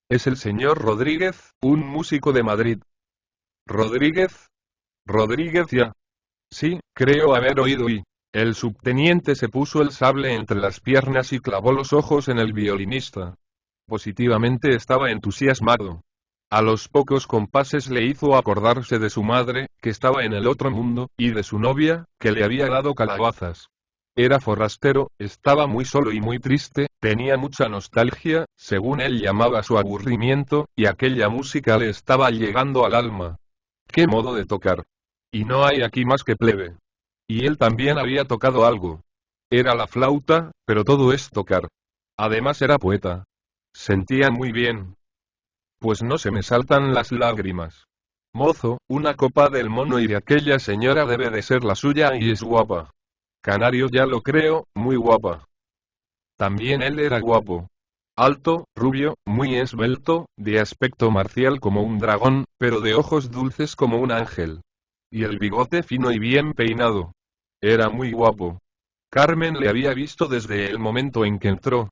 Es el señor Rodríguez, un músico de Madrid. ¿Rodríguez? Rodríguez ya. Sí, creo haber oído y... El subteniente se puso el sable entre las piernas y clavó los ojos en el violinista. Positivamente estaba entusiasmado. A los pocos compases le hizo acordarse de su madre, que estaba en el otro mundo, y de su novia, que le había dado calabazas. Era forastero, estaba muy solo y muy triste, tenía mucha nostalgia, según él llamaba su aburrimiento, y aquella música le estaba llegando al alma. ¡Qué modo de tocar! Y no hay aquí más que plebe. Y él también había tocado algo. Era la flauta, pero todo es tocar. Además era poeta. Sentía muy bien. Pues no se me saltan las lágrimas. Mozo, una copa del mono y de aquella señora debe de ser la suya y es guapa. Canario, ya lo creo, muy guapa. También él era guapo. Alto, rubio, muy esbelto, de aspecto marcial como un dragón, pero de ojos dulces como un ángel. Y el bigote fino y bien peinado. Era muy guapo. Carmen le había visto desde el momento en que entró.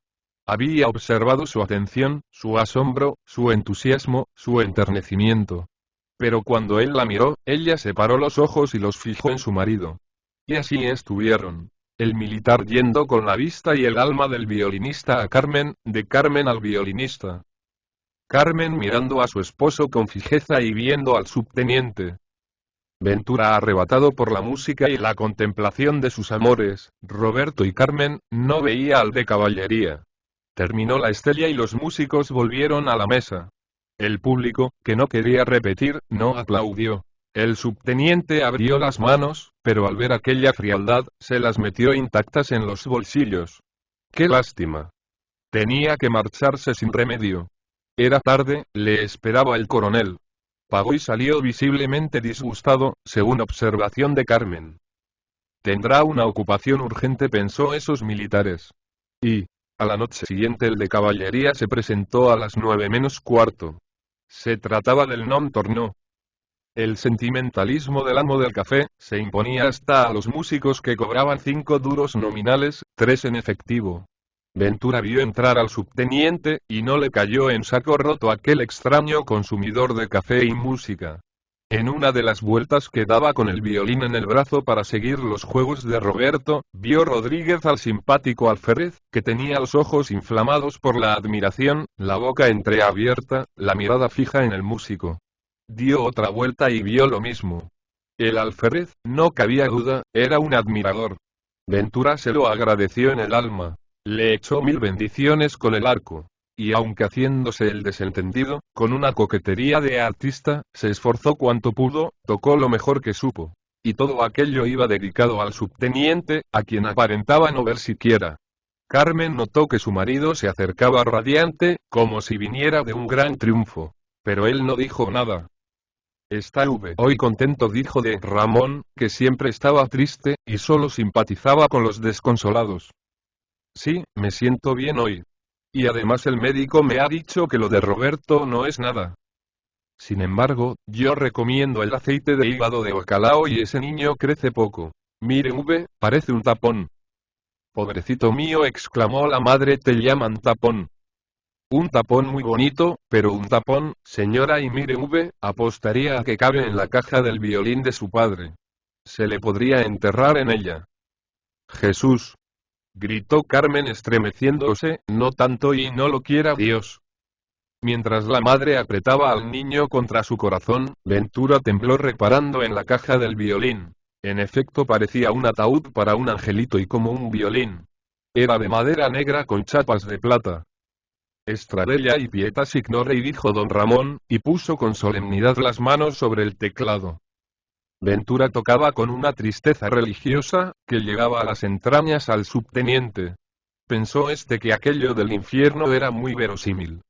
Había observado su atención, su asombro, su entusiasmo, su enternecimiento. Pero cuando él la miró, ella separó los ojos y los fijó en su marido. Y así estuvieron. El militar yendo con la vista y el alma del violinista a Carmen, de Carmen al violinista. Carmen mirando a su esposo con fijeza y viendo al subteniente. Ventura, arrebatado por la música y la contemplación de sus amores, Roberto y Carmen, no veía al de caballería. Terminó la estella y los músicos volvieron a la mesa. El público, que no quería repetir, no aplaudió. El subteniente abrió las manos, pero al ver aquella frialdad, se las metió intactas en los bolsillos. ¡Qué lástima! Tenía que marcharse sin remedio. Era tarde, le esperaba el coronel. Pagó y salió visiblemente disgustado, según observación de Carmen. Tendrá una ocupación urgente, pensó esos militares. Y, a la noche siguiente el de caballería se presentó a las 9:15. Se trataba del non tornó. El sentimentalismo del amo del café se imponía hasta a los músicos, que cobraban 5 duros nominales, 3 en efectivo. Ventura vio entrar al subteniente, y no le cayó en saco roto aquel extraño consumidor de café y música. En una de las vueltas que daba con el violín en el brazo para seguir los juegos de Roberto, vio Rodríguez al simpático alférez, que tenía los ojos inflamados por la admiración, la boca entreabierta, la mirada fija en el músico. Dio otra vuelta y vio lo mismo. El alférez, no cabía duda, era un admirador. Ventura se lo agradeció en el alma. Le echó 1000 bendiciones con el arco. Y aunque haciéndose el desentendido, con una coquetería de artista, se esforzó cuanto pudo, tocó lo mejor que supo. Y todo aquello iba dedicado al subteniente, a quien aparentaba no ver siquiera. Carmen notó que su marido se acercaba radiante, como si viniera de un gran triunfo. Pero él no dijo nada. «Está hoy contento», dijo de Ramón, que siempre estaba triste, y solo simpatizaba con los desconsolados. «Sí, me siento bien hoy. Y además el médico me ha dicho que lo de Roberto no es nada. Sin embargo, yo recomiendo el aceite de hígado de bacalao y ese niño crece poco. Mire parece un tapón». «Pobrecito mío», exclamó la madre, «te llaman tapón». «Un tapón muy bonito, pero un tapón, señora, y mire apostaría a que cabe en la caja del violín de su padre. Se le podría enterrar en ella». «Jesús», gritó Carmen estremeciéndose, «no tanto y no lo quiera Dios». Mientras la madre apretaba al niño contra su corazón, Ventura tembló reparando en la caja del violín. En efecto parecía un ataúd para un angelito y como un violín. Era de madera negra con chapas de plata. «Estradella y pietas ignore», dijo don Ramón, y puso con solemnidad las manos sobre el teclado. Ventura tocaba con una tristeza religiosa, que llegaba a las entrañas al subteniente. Pensó que aquello del infierno era muy verosímil.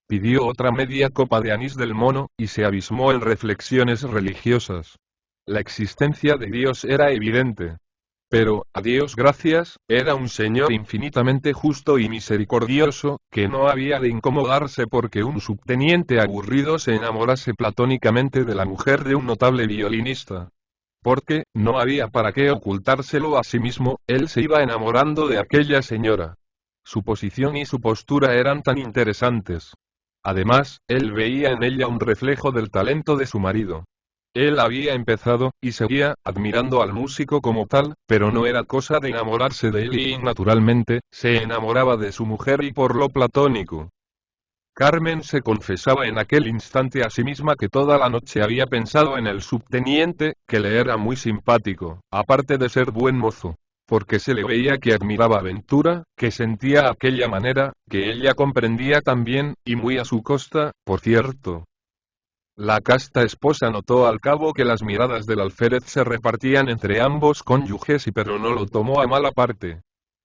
Pidió otra media copa de anís del mono, y se abismó en reflexiones religiosas. La existencia de Dios era evidente. Pero, a Dios gracias, era un Señor infinitamente justo y misericordioso, que no había de incomodarse porque un subteniente aburrido se enamorase platónicamente de la mujer de un notable violinista. Porque, no había para qué ocultárselo a sí mismo, él se iba enamorando de aquella señora. Su posición y su postura eran tan interesantes. Además, él veía en ella un reflejo del talento de su marido. Él había empezado, y seguía, admirando al músico como tal, pero no era cosa de enamorarse de él y naturalmente, se enamoraba de su mujer y por lo platónico. Carmen se confesaba en aquel instante a sí misma que toda la noche había pensado en el subteniente, que le era muy simpático, aparte de ser buen mozo. Porque se le veía que admiraba a Ventura, que sentía aquella manera, que ella comprendía también, y muy a su costa, por cierto. La casta esposa notó al cabo que las miradas del alférez se repartían entre ambos cónyuges pero no lo tomó a mala parte.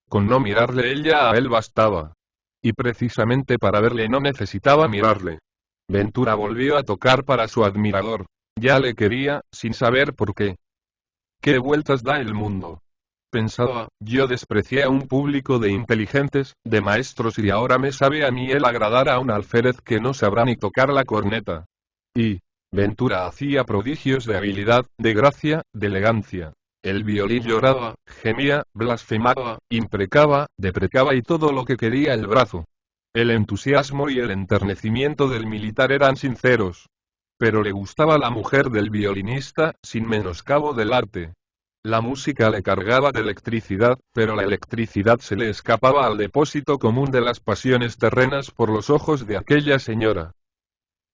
Con no mirarle ella a él bastaba. Y precisamente para verle no necesitaba mirarle. Ventura volvió a tocar para su admirador. Ya le quería, sin saber por qué. ¿Qué vueltas da el mundo? Pensaba, yo desprecié a un público de inteligentes, de maestros y ahora me sabe a mí el agradar a un alférez que no sabrá ni tocar la corneta. Y Ventura hacía prodigios de habilidad, de gracia, de elegancia. El violín lloraba, gemía, blasfemaba, imprecaba, deprecaba y todo lo que quería el brazo. El entusiasmo y el enternecimiento del militar eran sinceros. Pero le gustaba la mujer del violinista, sin menoscabo del arte. La música le cargaba de electricidad, pero la electricidad se le escapaba al depósito común de las pasiones terrenas por los ojos de aquella señora.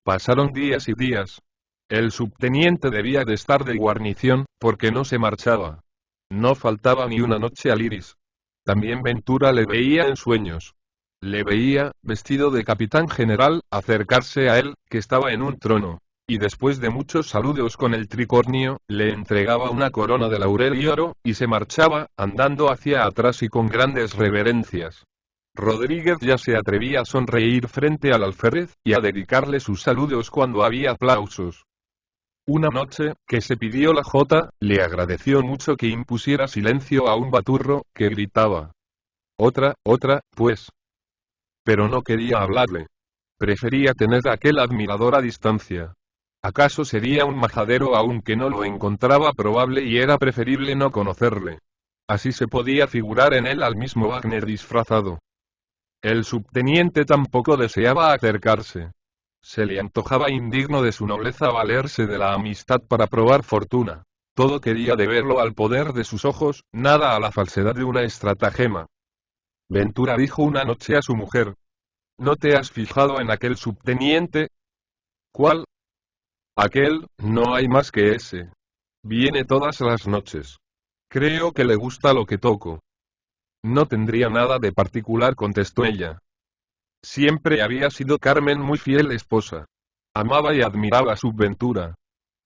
Pasaron días y días. El subteniente debía de estar de guarnición, porque no se marchaba. No faltaba ni una noche al iris. También Ventura le veía en sueños. Le veía, vestido de capitán general, acercarse a él, que estaba en un trono. Y después de muchos saludos con el tricornio, le entregaba una corona de laurel y oro, y se marchaba, andando hacia atrás y con grandes reverencias. Rodríguez ya se atrevía a sonreír frente al alférez, y a dedicarle sus saludos cuando había aplausos. Una noche, que se pidió la jota, le agradeció mucho que impusiera silencio a un baturro, que gritaba. Otra, pues. Pero no quería hablarle. Prefería tener a aquel admirador a distancia. ¿Acaso sería un majadero aunque no lo encontraba probable y era preferible no conocerle? Así se podía figurar en él al mismo Wagner disfrazado. El subteniente tampoco deseaba acercarse. Se le antojaba indigno de su nobleza valerse de la amistad para probar fortuna. Todo quería deberlo al poder de sus ojos, nada a la falsedad de una estratagema. Ventura dijo una noche a su mujer. ¿No te has fijado en aquel subteniente? ¿Cuál? Aquel, no hay más que ese. Viene todas las noches. Creo que le gusta lo que toco. No tendría nada de particular, contestó ella. Siempre había sido Carmen muy fiel esposa. Amaba y admiraba a su Ventura.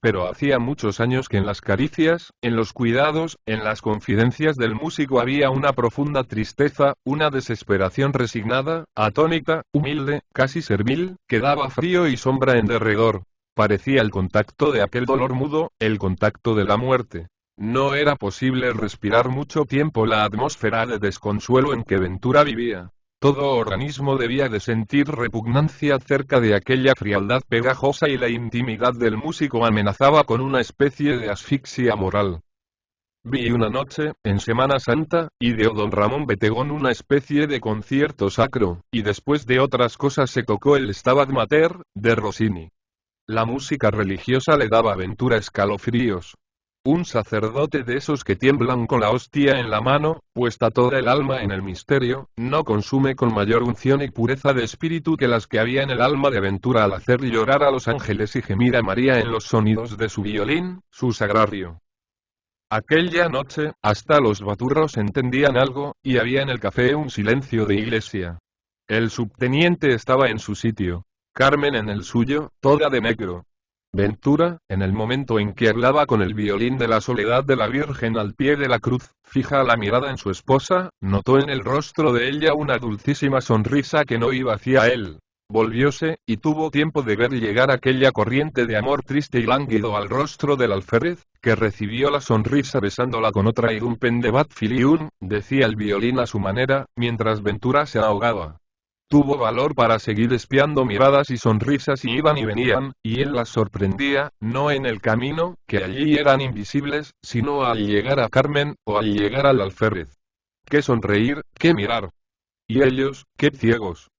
Pero hacía muchos años que en las caricias, en los cuidados, en las confidencias del músico había una profunda tristeza, una desesperación resignada, atónita, humilde, casi servil, que daba frío y sombra en derredor. Parecía el contacto de aquel dolor mudo, el contacto de la muerte. No era posible respirar mucho tiempo la atmósfera de desconsuelo en que Ventura vivía. Todo organismo debía de sentir repugnancia cerca de aquella frialdad pegajosa y la intimidad del músico amenazaba con una especie de asfixia moral. Vi una noche, en Semana Santa, ideó don Ramón Betegón una especie de concierto sacro, y después de otras cosas se tocó el Stabat Mater, de Rossini. La música religiosa le daba a Ventura escalofríos. Un sacerdote de esos que tiemblan con la hostia en la mano, puesta toda el alma en el misterio, no consume con mayor unción y pureza de espíritu que las que había en el alma de Ventura al hacer llorar a los ángeles y gemir a María en los sonidos de su violín, su sagrario. Aquella noche, hasta los baturros entendían algo, y había en el café un silencio de iglesia. El subteniente estaba en su sitio. Carmen en el suyo, toda de negro. Ventura, en el momento en que hablaba con el violín de la soledad de la Virgen al pie de la cruz, fija la mirada en su esposa, notó en el rostro de ella una dulcísima sonrisa que no iba hacia él. Volvióse, y tuvo tiempo de ver llegar aquella corriente de amor triste y lánguido al rostro del alférez, que recibió la sonrisa besándola con otra y un pendebat filium, decía el violín a su manera, mientras Ventura se ahogaba. Tuvo valor para seguir espiando miradas y sonrisas y iban y venían, y él las sorprendía, no en el camino, que allí eran invisibles, sino al llegar a Carmen, o al llegar al alférez. Qué sonreír, qué mirar. Y ellos, qué ciegos.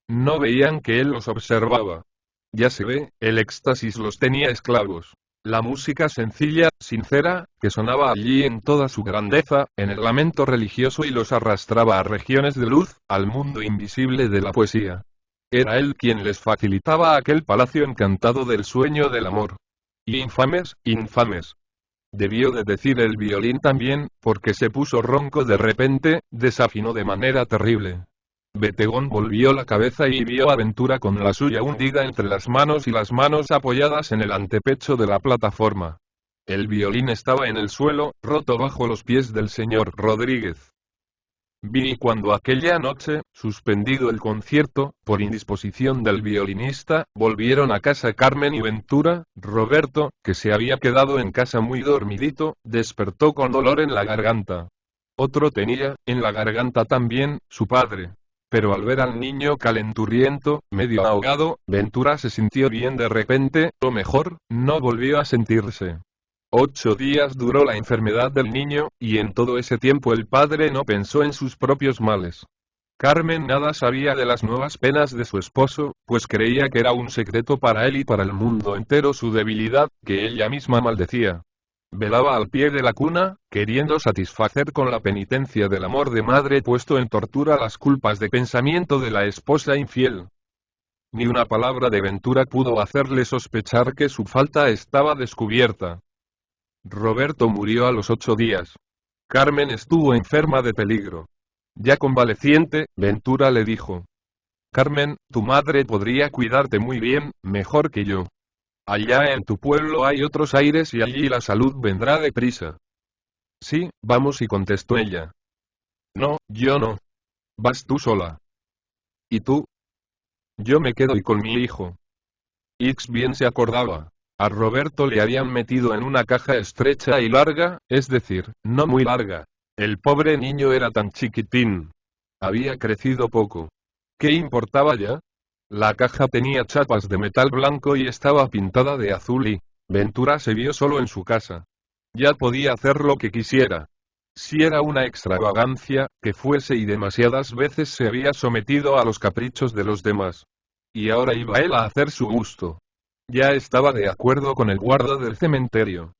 No veían que él los observaba. Ya se ve, el éxtasis los tenía esclavos. La música sencilla, sincera, que sonaba allí en toda su grandeza, en el lamento religioso y los arrastraba a regiones de luz, al mundo invisible de la poesía. Era él quien les facilitaba aquel palacio encantado del sueño del amor. Y infames, infames. Debió de decir el violín también, porque se puso ronco de repente, desafinó de manera terrible. Betegón volvió la cabeza y vio a Ventura con la suya hundida entre las manos y las manos apoyadas en el antepecho de la plataforma. El violín estaba en el suelo, roto bajo los pies del señor Rodríguez. Vi cuando aquella noche, suspendido el concierto, por indisposición del violinista, volvieron a casa Carmen y Ventura, Roberto, que se había quedado en casa muy dormidito, despertó con dolor en la garganta. Otro tenía, en la garganta también, su padre. Pero al ver al niño calenturriento, medio ahogado, Ventura se sintió bien de repente, o mejor, no volvió a sentirse. 8 días duró la enfermedad del niño, y en todo ese tiempo el padre no pensó en sus propios males. Carmen nada sabía de las nuevas penas de su esposo, pues creía que era un secreto para él y para el mundo entero su debilidad, que ella misma maldecía. Velaba al pie de la cuna, queriendo satisfacer con la penitencia del amor de madre puesto en tortura las culpas de pensamiento de la esposa infiel. Ni una palabra de Ventura pudo hacerle sospechar que su falta estaba descubierta. Roberto murió a los 8 días. Carmen estuvo enferma de peligro. Ya convaleciente, Ventura le dijo: Carmen, tu madre podría cuidarte muy bien, mejor que yo. Allá en tu pueblo hay otros aires y allí la salud vendrá deprisa. Sí, vamos, y contestó ella. No, yo no. Vas tú sola. ¿Y tú? Yo me quedo y con mi hijo. X bien se acordaba. A Roberto le habían metido en una caja estrecha y larga, es decir, no muy larga. El pobre niño era tan chiquitín. Había crecido poco. ¿Qué importaba ya? La caja tenía chapas de metal blanco y estaba pintada de azul y Ventura se vio solo en su casa. Ya podía hacer lo que quisiera. Si era una extravagancia, que fuese, y demasiadas veces se había sometido a los caprichos de los demás. Y ahora iba él a hacer su gusto. Ya estaba de acuerdo con el guarda del cementerio.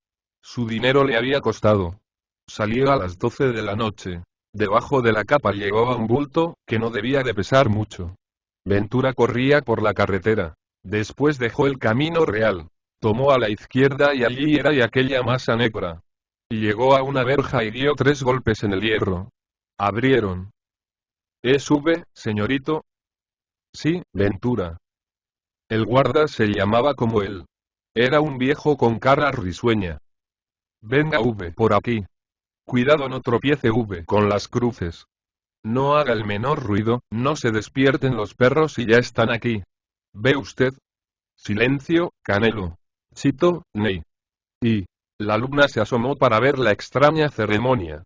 Su dinero le había costado. Salió a las 12 de la noche. Debajo de la capa llevaba un bulto, que no debía de pesar mucho. Ventura corría por la carretera. Después dejó el camino real. Tomó a la izquierda y allí era y aquella masa negra. Llegó a una verja y dio 3 golpes en el hierro. Abrieron. ¿Es V, señorito? Sí, Ventura. El guarda se llamaba como él. Era un viejo con cara risueña. Venga V por aquí. Cuidado, no tropiece V con las cruces. No haga el menor ruido, no se despierten los perros y ya están aquí. ¿Ve usted? Silencio, Canelo. Chito, Ney. Y la alumna se asomó para ver la extraña ceremonia.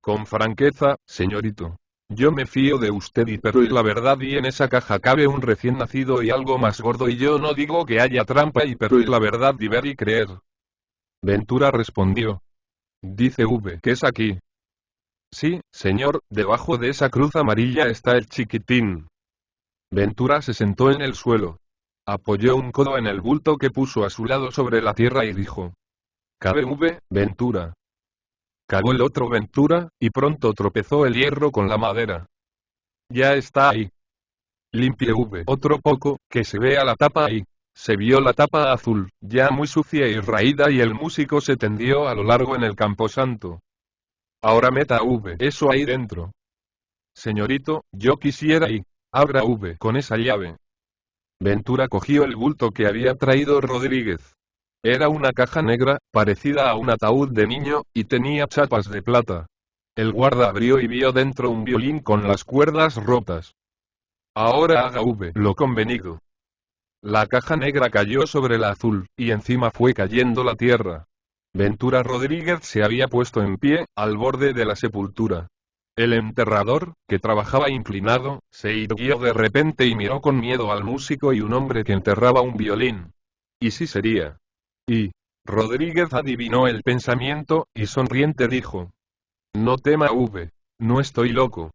Con franqueza, señorito. Yo me fío de usted pero y la verdad, y en esa caja cabe un recién nacido y algo más gordo, y yo no digo que haya trampa pero y la verdad, y ver y creer. Ventura respondió. Dice V que es aquí. Sí, señor, debajo de esa cruz amarilla está el chiquitín. Ventura se sentó en el suelo. Apoyó un codo en el bulto que puso a su lado sobre la tierra y dijo. ¿Cabe V, Ventura? Cagó el otro Ventura, y pronto tropezó el hierro con la madera. Ya está ahí. Limpie V otro poco, que se vea la tapa ahí. Se vio la tapa azul, ya muy sucia y raída, y el músico se tendió a lo largo en el camposanto. Ahora meta V eso ahí dentro. Señorito, yo quisiera y abra V con esa llave. Ventura cogió el bulto que había traído Rodríguez. Era una caja negra, parecida a un ataúd de niño, y tenía chapas de plata. El guarda abrió y vio dentro un violín con las cuerdas rotas. Ahora haga V lo convenido. La caja negra cayó sobre la azul, y encima fue cayendo la tierra. Ventura Rodríguez se había puesto en pie, al borde de la sepultura. El enterrador, que trabajaba inclinado, se irguió de repente y miró con miedo al músico y un hombre que enterraba un violín. ¿Y si sería? Y Rodríguez adivinó el pensamiento, y sonriente dijo. No tema V. No estoy loco.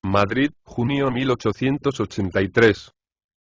Madrid, junio 1883.